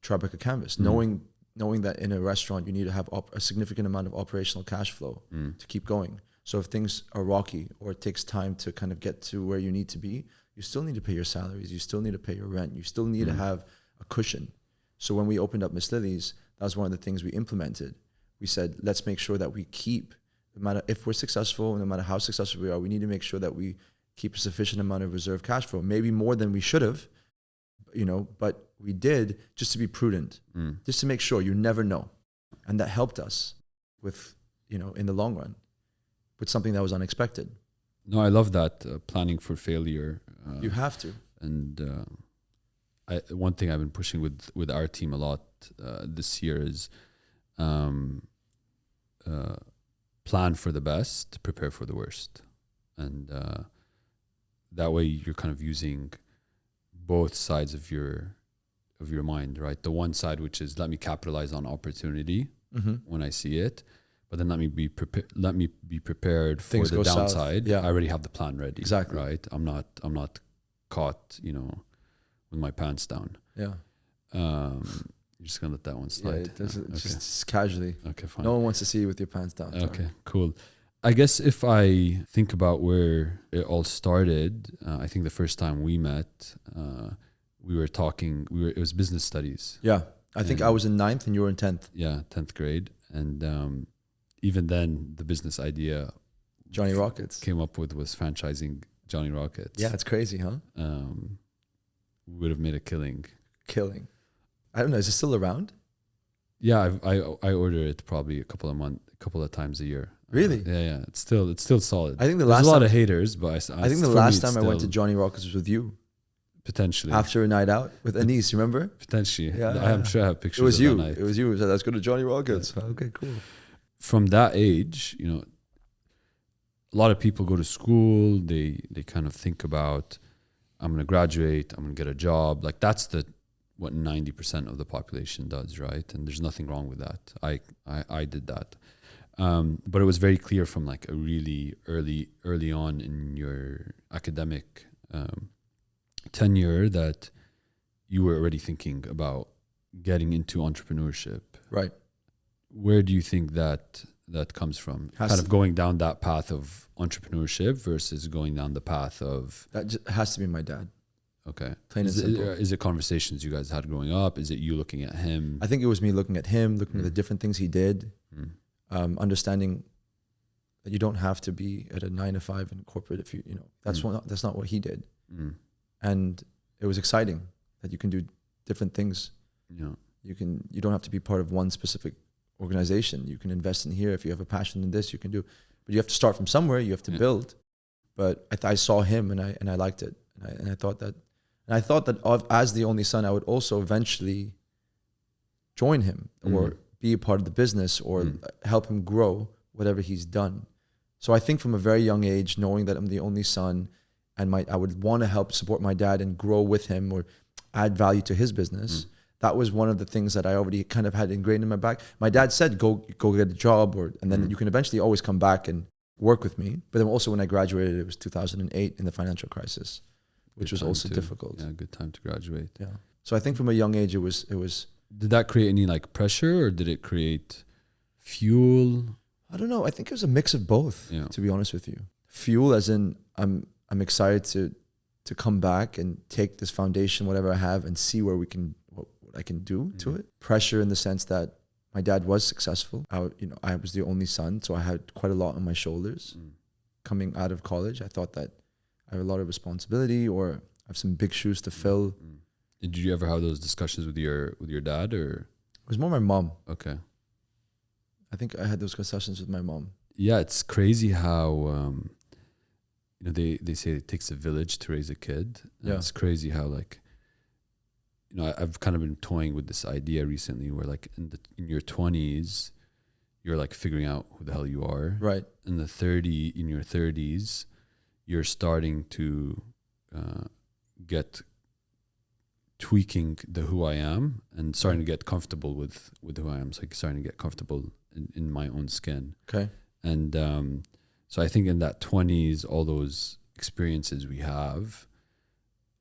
Tribeca Canvas, knowing that in a restaurant you need to have a significant amount of operational cash flow to keep going. So if things are rocky or it takes time to kind of get to where you need to be, you still need to pay your salaries, you still need to pay your rent, you still need to have a cushion. So when we opened up Miss Lily's, that was one of the things we implemented. We said, let's make sure that we keep, no matter if we're successful, no matter how successful we are, we need to make sure that we keep a sufficient amount of reserve cash flow, maybe more than we should have, you know, but we did, just to be prudent, just to make sure. You never know. And that helped us with, you know, in the long run, with something that was unexpected. No, I love that, planning for failure. You have to. And one thing I've been pushing with our team a lot this year is plan for the best, prepare for the worst. And that way you're kind of using both sides of your mind, right? The one side, which is, let me capitalize on opportunity when I see it, but then let me be prepared for Things the downside. Yeah. I already have the plan ready. Exactly. Right. I'm not caught, you know, with my pants down. Yeah. You're just gonna let that one slide. Yeah, just casually. Okay, fine. No one wants to see you with your pants down. Okay, cool. I guess if I think about where it all started, I think the first time we met, we were talking. It was business studies. Yeah, I think I was in 9th and you were in 10th. Yeah, 10th grade, and even then, the business idea Johnny Rockets came up with was franchising Johnny Rockets. Yeah, it's crazy, huh? We would have made a killing. I don't know. Is it still around? Yeah, I order it probably a couple of times a year. Really? Yeah. It's still solid. I think there's a lot of haters, but I think the last time I went to Johnny Rockets was with you. Potentially. After a night out with Anis, remember? Potentially. Yeah. I'm sure I have pictures. It was of you. That night. It was you who said, let's go to Johnny Rockets. Yeah. Okay, cool. From that age, a lot of people go to school. They kind of think about, I'm going to graduate. I'm going to get a job. Like that's what 90% of the population does, right? And there's nothing wrong with that. I did that. But it was very clear from like a really early on in your academic tenure that you were already thinking about getting into entrepreneurship. Right. Where do you think that comes from? Kind of going down that path of entrepreneurship versus going down the path of... That has to be my dad. Okay. Plain and simple. Is it conversations you guys had growing up? Is it you looking at him? I think it was me looking at him, looking at the different things he did, understanding that you don't have to be at a 9 to 5 in corporate if that's not what he did. And it was exciting that you can do different things. Yeah. You don't have to be part of one specific organization. You can invest in here. If you have a passion in this, you can do, but you have to start from somewhere. You have to build. But I saw him and I liked it. And I thought that as the only son, I would also eventually join him or be a part of the business or help him grow whatever he's done. So I think from a very young age, knowing that I'm the only son and I would want to help support my dad and grow with him or add value to his business. That was one of the things that I already kind of had ingrained in my back. My dad said, go get a job and then you can eventually always come back and work with me. But then also when I graduated, it was 2008 in the financial crisis, which was also difficult. Yeah, good time to graduate. Yeah. So I think from a young age, it was. Did that create any like pressure or did it create fuel? I don't know. I think it was a mix of both, to be honest with you. Fuel as in I'm excited to come back and take this foundation, whatever I have, and see where what I can do to it. Pressure in the sense that my dad was successful. I was the only son, so I had quite a lot on my shoulders. Coming out of college, I thought that I have a lot of responsibility or I have some big shoes to fill. Did you ever have those discussions with your dad or? It was more my mom. Okay. I think I had those discussions with my mom. Yeah, it's crazy how they say it takes a village to raise a kid. Yeah. It's crazy how like I've kind of been toying with this idea recently where like in your 20s you're like figuring out who the hell you are. Right. In your 30s you're starting to get tweaking the who I am and starting to get comfortable with who I am. So like starting to get comfortable in my own skin. Okay. And so I think in that 20s, all those experiences we have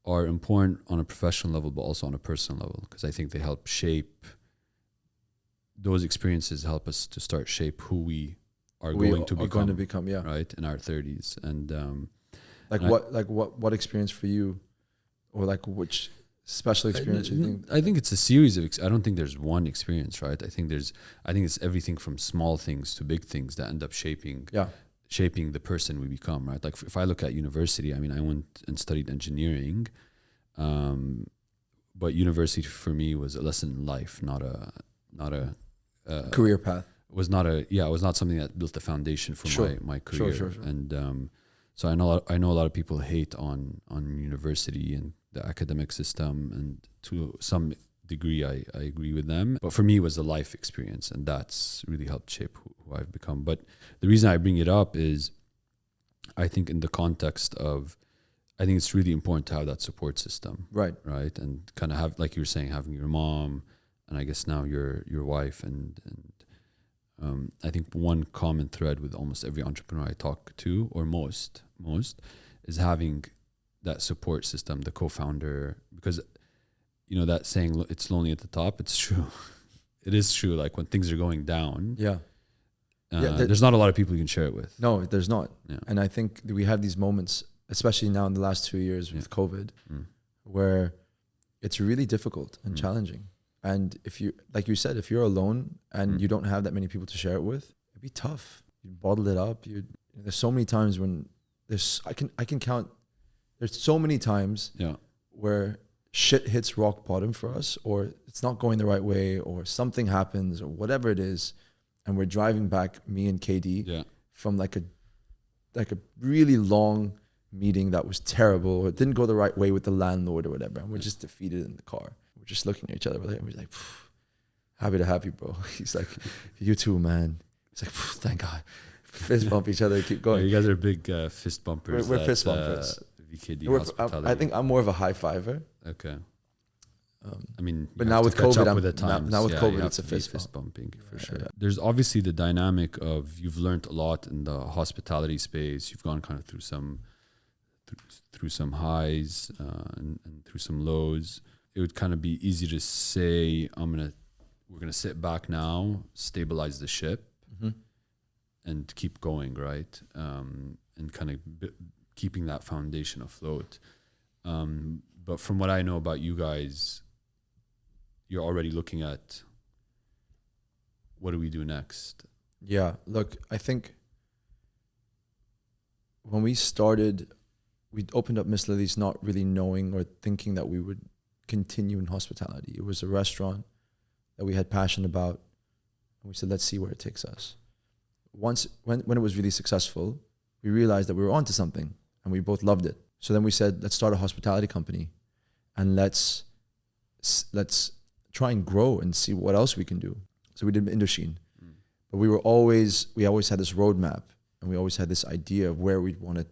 are important on a professional level, but also on a personal level, because I think they help shape, those experiences help us to start shape who we are going to become, right, in our 30s. And what experience for you, or like which special experience you think? I think it's a series of I don't think there's one experience, right? I think it's everything from small things to big things that end up shaping the person we become, right? Like if I look at university, I mean, I went and studied engineering, but university for me was a lesson in life, not a career path. It was not something that built the foundation for my career. Sure. And so I know a lot of people hate on university and the academic system, and to some degree I agree with them. But for me, it was a life experience, and that's really helped shape who I've become. But the reason I bring it up is I think in the context of, I think it's really important to have that support system. Right. And kind of have, like you were saying, having your mom, and I guess now your wife, and I think one common thread with almost every entrepreneur I talk to, or most, is having that support system, the co-founder, because that saying, it's lonely at the top, it's true. It is true. Like when things are going down, there's not a lot of people you can share it with. No, there's not. Yeah. And I think we have these moments, especially now in the last 2 years with COVID, where it's really difficult and challenging. And if you, like you said, if you're alone and you don't have that many people to share it with, it'd be tough. You bottle it up. There's so many times when I can count. There's so many times where shit hits rock bottom for us, or it's not going the right way, or something happens, or whatever it is, and we're driving back, me and KD, from like a really long meeting that was terrible, or it didn't go the right way with the landlord or whatever, and we're just defeated in the car. We're just looking at each other, we're like, happy to have you, bro. He's like, you too, man. He's like, thank God. Fist bump each other, keep going. Yeah, you guys are big fist bumpers. We're fist bumpers. VKD Hospitality. I think I'm more of a high fiver. Okay. I mean, but now with COVID, now with COVID, it's a fist bumping for sure. Yeah. There's obviously the dynamic of you've learned a lot in the hospitality space. You've gone kind of through some highs and through some lows. It would kind of be easy to say, we're gonna sit back now, stabilize the ship, and keep going, right? And kind of keeping that foundation afloat. But from what I know about you guys, you're already looking at what do we do next? Yeah, look, I think when we started, we opened up Miss Lily's not really knowing or thinking that we would continue in hospitality. It was a restaurant that we had passion about, and we said, let's see where it takes us. When it was really successful, we realized that we were onto something, and we both loved it. So then we said, let's start a hospitality company, and let's try and grow and see what else we can do. So we did Indochine. But we always had this roadmap, and we always had this idea of where we'd want to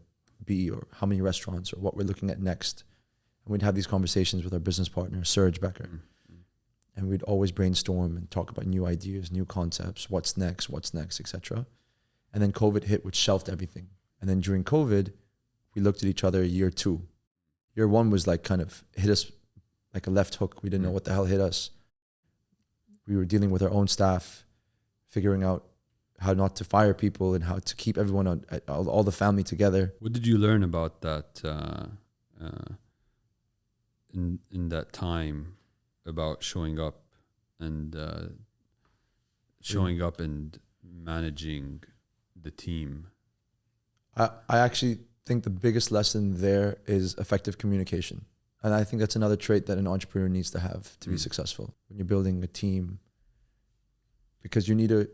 be, or how many restaurants, or what we're looking at next. And we'd have these conversations with our business partner, Serge Becker. And we'd always brainstorm and talk about new ideas, new concepts, what's next, etc. And then COVID hit, which shelved everything. And then during COVID, we looked at each other year 2. Year 1 was like kind of hit us like a left hook. We didn't know what the hell hit us. We were dealing with our own staff, figuring out how not to fire people and how to keep everyone all the family together. What did you learn about that in that time, about showing up and managing the team? I actually think the biggest lesson there is effective communication. And I think that's another trait that an entrepreneur needs to have to be successful when you're building a team, because you need to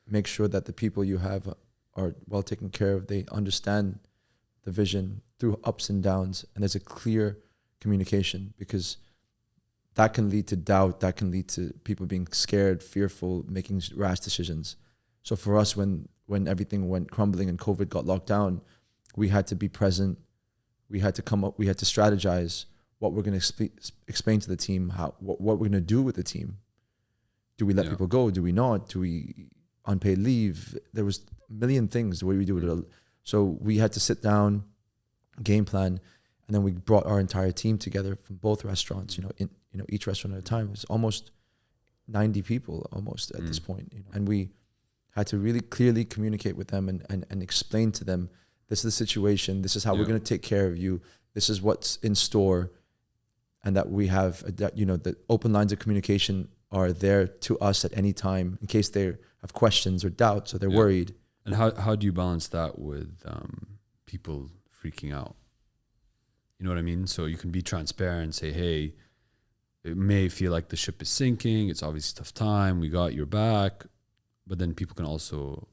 make sure that the people you have are well taken care of. They understand the vision through ups and downs, and there's a clear communication, because that can lead to doubt, that can lead to people being scared, fearful, making rash decisions. So for us, when everything went crumbling and COVID got locked down, we had to be present. We had to strategize what we're going to explain to the team, what we're going to do with the team. Do we let people go? Do we not? Do we unpaid leave? There was a million things the way we do it. So we had to sit down, game plan, and then we brought our entire team together from both restaurants. Each restaurant at a time. It was almost 90 people almost at this point. And we had to really clearly communicate with them and explain to them, this is the situation. This is how we're going to take care of you. This is what's in store. And that we have, the open lines of communication are there to us at any time in case they have questions or doubts or they're worried. And how do you balance that with people freaking out? You know what I mean? So you can be transparent, say, hey, it may feel like the ship is sinking. It's obviously a tough time. We got your back. But then people can also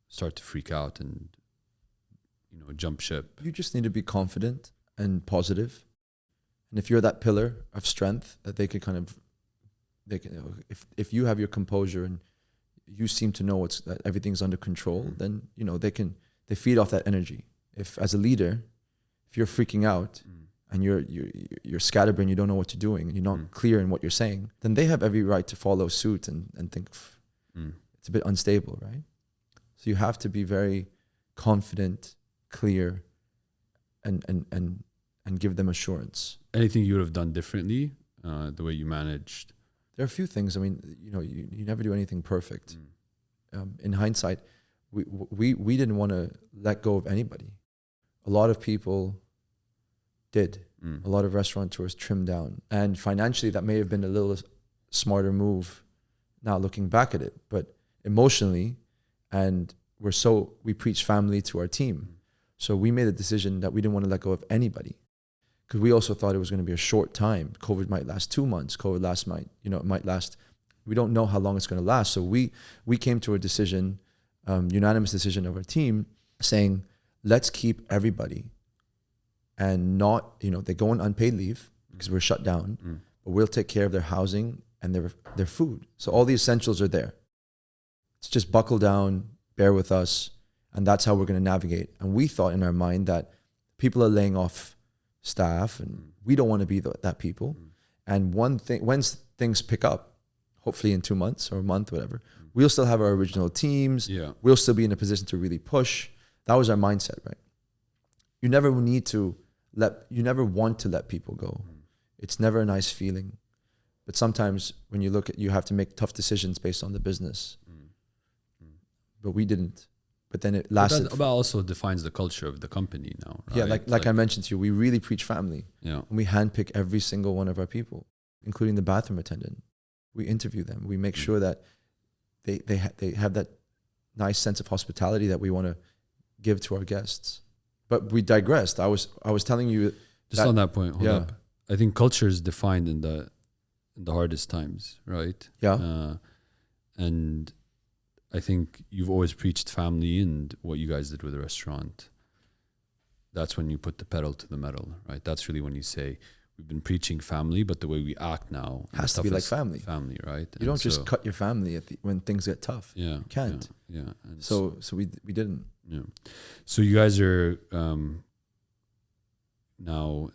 start to freak out and, jump ship. You just need to be confident and positive. And if you're that pillar of strength that they can if you have your composure and you seem to know that everything's under control, then, they feed off that energy. If as a leader, if you're freaking out and you're scatterbrained, you don't know what you're doing, and you're not clear in what you're saying, then they have every right to follow suit and think it's a bit unstable, right? So you have to be very confident, clear, and give them assurance. Anything you would have done differently, the way you managed? There are a few things. I mean, you never do anything perfect. In hindsight, we didn't want to let go of anybody. A lot of people did. A lot of restaurateurs trimmed down. And financially, that may have been a little smarter move now looking back at it. But emotionally, and we preach family to our team. So we made a decision that we didn't want to let go of anybody, because we also thought it was going to be a short time. COVID might last 2 months. It might last. We don't know how long it's going to last. So we came to a decision unanimous decision of our team saying, let's keep everybody and not, they go on unpaid leave because we're shut down, but we'll take care of their housing and their food. So all the essentials are there. It's just buckle down, bear with us, and that's how we're going to navigate. And we thought in our mind that people are laying off staff and we don't want to be that people. And one thing, once things pick up, hopefully in 2 months or a month, whatever, we'll still have our original teams. Yeah. We'll still be in a position to really push. That was our mindset, right? You never want to let people go. It's never a nice feeling. But sometimes when you have to make tough decisions based on the business. But we didn't. But then it lasted. But that also defines the culture of the company now, right? Yeah, like I mentioned to you, we really preach family. Yeah. And we handpick every single one of our people, including the bathroom attendant. We interview them. We make sure that they have that nice sense of hospitality that we want to give to our guests. But we digressed. I was telling you just on that point. Hold up. I think culture is defined in the hardest times, right? Yeah. And I think you've always preached family, and what you guys did with the restaurant, that's when you put the pedal to the metal, right? That's really when you say, we've been preaching family, but the way we act now has to be like family. Family, right? You don't just cut your family when things get tough. Yeah. You can't. Yeah. And so we didn't. Yeah. So you guys are now,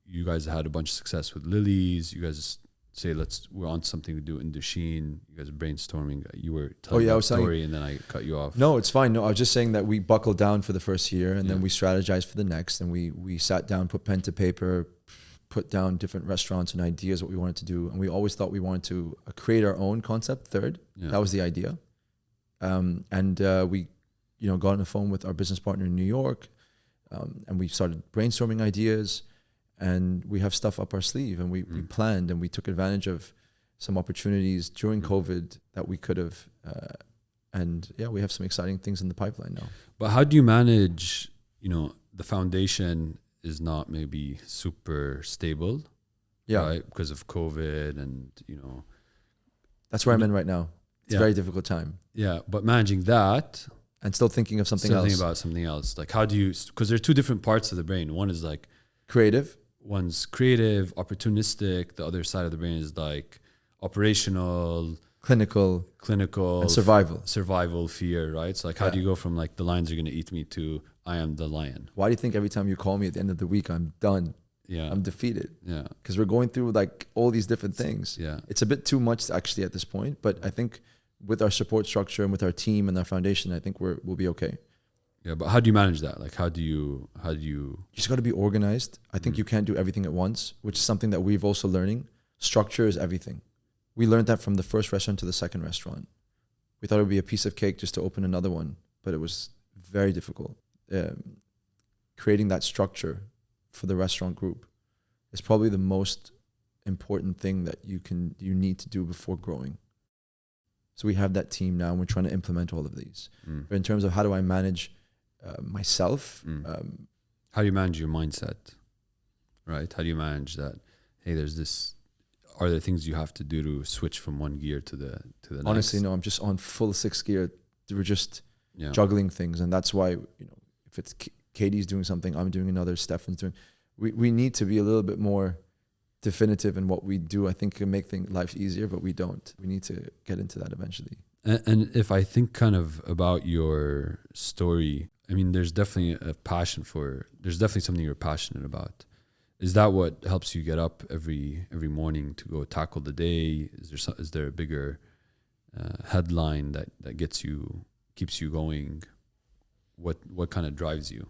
you guys had a bunch of success with Lily's. You guys say, we're on something to do in Dushin. You guys are brainstorming. You were telling a story and then I cut you off. No, it's fine. No, I was just saying that we buckled down for the first year and then we strategized for the next, and we sat down, put pen to paper, put down different restaurants and ideas, what we wanted to do. And we always thought we wanted to create our own concept third. Yeah. That was the idea. We got on the phone with our business partner in New York, and we started brainstorming ideas. And we have stuff up our sleeve, and we planned, and we took advantage of some opportunities during COVID that we could have. We have some exciting things in the pipeline now. But how do you manage, the foundation is not maybe super stable, right? Because of COVID and, That's where I'm in right now. It's a very difficult time. Yeah, but managing that. And still thinking of something else. Thinking about something else. Like how do you, because there are two different parts of the brain. One is like creative. One's creative, opportunistic. The other side of the brain is like operational, clinical, and survival fear, right? So like, how do you go from like the lions are going to eat me to I am the lion? Why do you think every time you call me at the end of the week, I'm done? Yeah, I'm defeated. Yeah, because we're going through like all these different things. Yeah, it's a bit too much actually at this point, but I think with our support structure and with our team and our foundation, I think we'll be okay. Yeah, but how do you manage that? Like, how do you? You just got to be organized. I think you can't do everything at once, which is something that we've also learning. Structure is everything. We learned that from the first restaurant to the second restaurant. We thought it would be a piece of cake just to open another one, but it was very difficult. Creating that structure for the restaurant group is probably the most important thing that you need to do before growing. So we have that team now, and we're trying to implement all of these. But in terms of how do I manage myself. How do you manage your mindset, right? How do you manage that? Hey, there's this. Are there things you have to do to switch from one gear to the next? Honestly, no. I'm just on full 6th gear. We're just juggling things, and that's why if it's Katie's doing something, I'm doing another. Stefan's doing. We need to be a little bit more definitive in what we do. I think can make life easier, but we don't. We need to get into that eventually. And if I think kind of about your story, I mean, there's definitely something you're passionate about. Is that what helps you get up every morning to go tackle the day? Is there a bigger headline that keeps you going? What kind of drives you?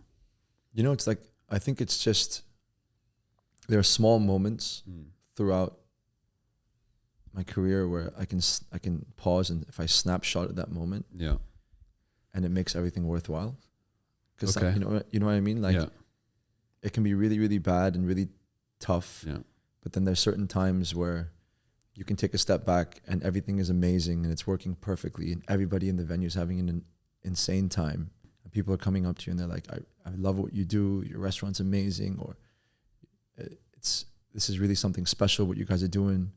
It's like, I think it's just, there are small moments throughout my career where I can pause, and if I snapshot at that moment, and it makes everything worthwhile. Because you know what I mean? Like, it can be really, really bad and really tough. Yeah. But then there's certain times where you can take a step back and everything is amazing and it's working perfectly, and everybody in the venue is having an insane time. And people are coming up to you and they're like, I love what you do. Your restaurant's amazing, or this is really something special what you guys are doing.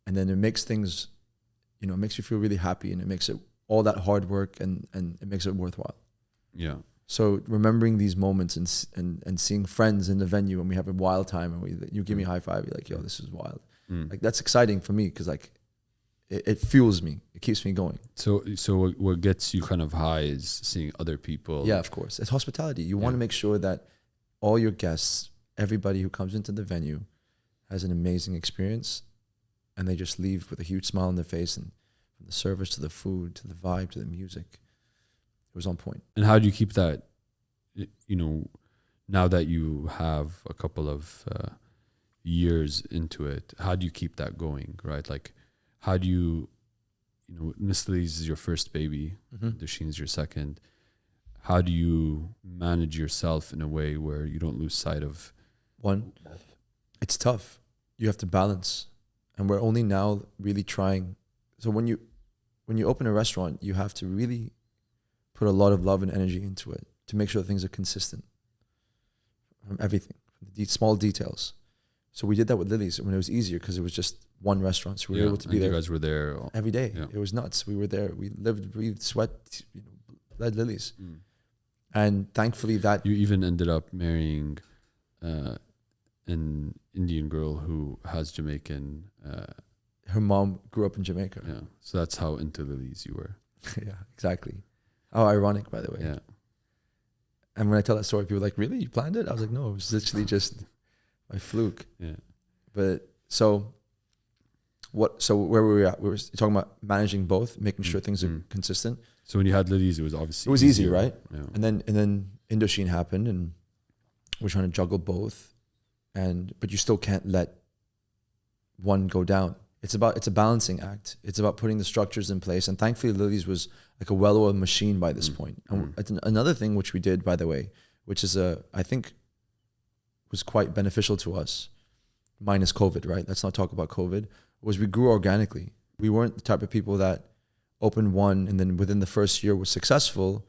And then it makes things, it makes you feel really happy, and it makes it all that hard work and it makes it worthwhile. Yeah. So remembering these moments and seeing friends in the venue and we have a wild time and you give me a high five, you're like, yo, this is wild. Like that's exciting for me because like it fuels me. It keeps me going. So what gets you kind of high is seeing other people. Yeah, of course. It's hospitality. You want to make sure that all your guests, everybody who comes into the venue has an amazing experience and they just leave with a huge smile on their face, and from the service to the food, to the vibe, to the music, it was on point. And how do you keep that, you know, now that you have a couple of years into it, how do you keep that going, right? Like, how do you know, Miss Lily's is your first baby, Dasheen's your second. How do you manage yourself in a way where you don't lose sight of? One, it's tough. You have to balance. And we're only now really trying. So when you open a restaurant, you have to really put a lot of love and energy into it to make sure things are consistent from everything, from the small details. So we did that with Lily's when it was easier because it was just one restaurant. So we were able to be there. You guys were there every day. Yeah. It was nuts. We were there. We lived, breathed, sweat, led Lily's. And thankfully that... You even ended up marrying an Indian girl who has Jamaican... her mom grew up in Jamaica. Yeah. So that's how into Lily's you were. Yeah, exactly. How ironic, by the way. Yeah. And when I tell that story, people are like, really? You planned it? I was like, no, it was literally just by fluke. Yeah. But so where were we at? We were talking about managing both, making sure things are consistent. So when you had Lily's, it was obviously easy, right? Yeah. And then Indochine happened, and we're trying to juggle both, but you still can't let one go down. It's a balancing act. It's about putting the structures in place. And thankfully, Lily's was like a well-oiled machine by this point. And another thing which we did, by the way, which is I think was quite beneficial to us, minus COVID, right? Let's not talk about COVID, was we grew organically. We weren't the type of people that opened one and then within the first year was successful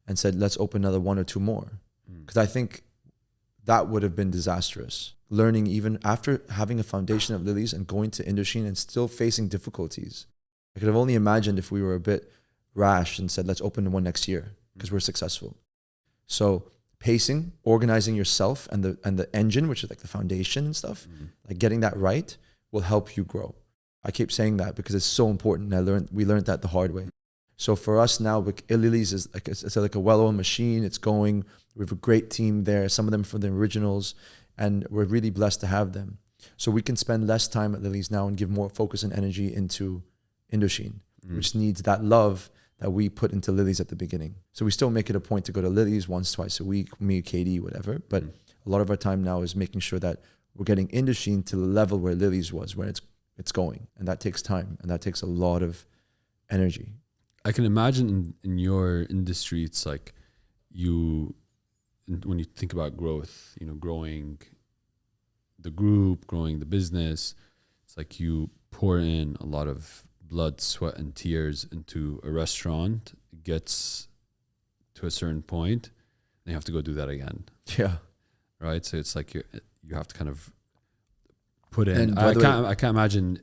and said, let's open another one or two more. Because I think that would have been disastrous. Learning even after having a foundation of Lily's and going to Indochine and still facing difficulties. I could have only imagined if we were a bit rash and said, let's open one next year because we're successful. So pacing, organizing yourself and the engine, which is like the foundation and stuff, like getting that right will help you grow. I keep saying that because it's so important. We learned that the hard way. So for us now, Lily's is like a well-oiled machine. It's going. We have a great team there. Some of them from the originals, and we're really blessed to have them. So we can spend less time at Lily's now and give more focus and energy into Indochine, which needs that love that we put into Lily's at the beginning. So we still make it a point to go to Lily's once, twice a week, me, KD, whatever. But a lot of our time now is making sure that we're getting Indochine to the level where Lily's was when it's going. And that takes time, and that takes a lot of energy. I can imagine in your industry, it's like when you think about growth, you know, growing the group, growing the business, it's like you pour in a lot of blood, sweat, and tears into a restaurant. It gets to a certain point, and you have to go do that again. Yeah. Right? So it's like you have to kind of put in. I can't imagine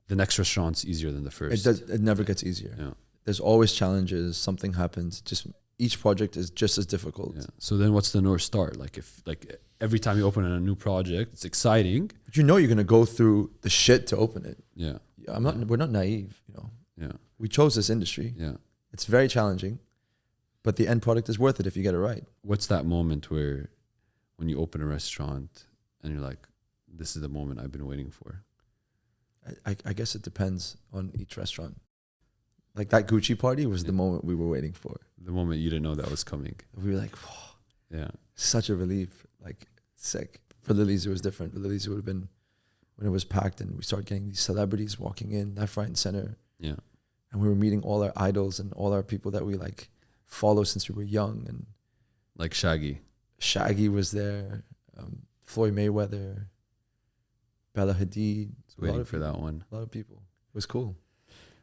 the next restaurant's easier than the first. It never gets easier. Yeah. There's always challenges. Something happens. Just each project is just as difficult. Yeah. So then what's the North Star? Like if every time you open a new project, it's exciting. But you know you're gonna go through the shit to open it. Yeah. We're not naive, you know. Yeah. We chose this industry. Yeah. It's very challenging, but the end product is worth it if you get it right. What's that moment when you open a restaurant and you're like, this is the moment I've been waiting for? I guess it depends on each restaurant. Like that Gucci party was the moment we were waiting for. The moment you didn't know that was coming. We were like, whoa, yeah, such a relief. Like sick. For Lily's, it was different. For Lily's, it would have been when it was packed and we started getting these celebrities walking in left, right, and center. Yeah. And we were meeting all our idols and all our people that we like follow since we were young. And like Shaggy. Shaggy was there. Floyd Mayweather. Bella Hadid. Waiting for that one. A lot of people. It was cool.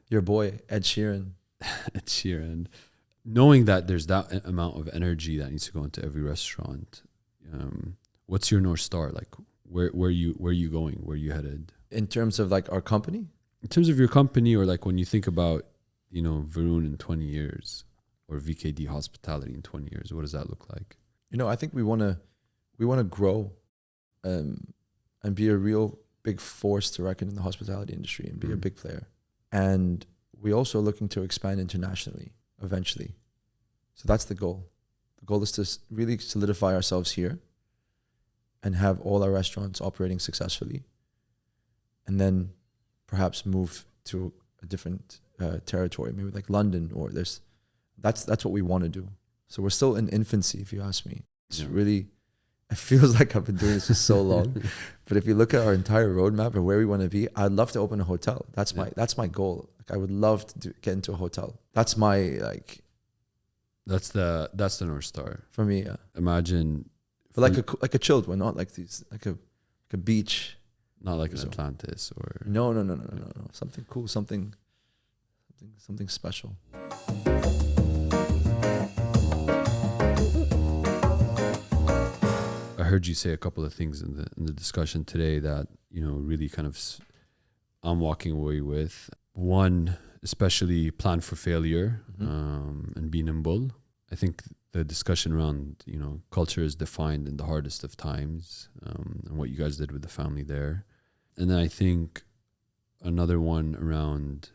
Your boy, Ed Sheeran. Ed Sheeran. Knowing that there's that amount of energy that needs to go into every restaurant, what's your North Star? Like, where are you going? Where are you headed? In terms of like our company? In terms of your company, or like when you think about, Varun in 20 years or VKD Hospitality in 20 years? What does that look like? I think we want to grow and be a real big force to reckon in the hospitality industry and be a big player. And we're also looking to expand internationally eventually. So that's the goal. The goal is to really solidify ourselves here and have all our restaurants operating successfully, and then perhaps move to a different territory, maybe like London or this. That's what we want to do. So we're still in infancy, if you ask me. It's really, it feels like I've been doing this for so long. But if you look at our entire roadmap and where we want to be, I'd love to open a hotel. That's my goal. Like, I would love to get into a hotel. That's my That's the North Star for me. Yeah. Imagine, but like a chilled one, not like these like a beach. Not like an Atlantis or no. Something cool, something special. I heard you say a couple of things in the discussion today that really kind of I'm walking away with. One, especially plan for failure and be nimble. I think the discussion around culture is defined in the hardest of times, and what you guys did with the family there. And then I think another one around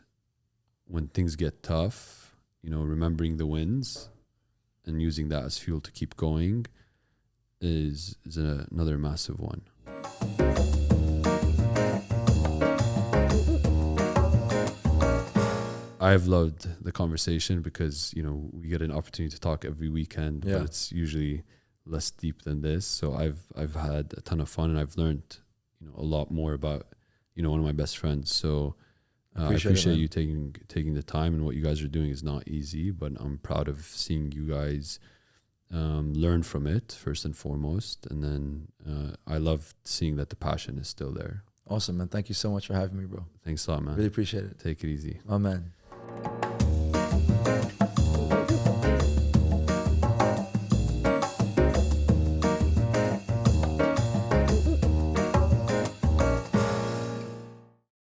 when things get tough, remembering the wins and using that as fuel to keep going is another massive one. I've loved the conversation because, we get an opportunity to talk every weekend, but it's usually less deep than this. So I've had a ton of fun, and I've learned, a lot more about, one of my best friends. So I appreciate you taking the time, and what you guys are doing is not easy, but I'm proud of seeing you guys learn from it first and foremost. And then I love seeing that the passion is still there. Awesome, man. Thank you so much for having me, bro. Thanks a lot, man. Really appreciate it. Take it easy. Oh, man.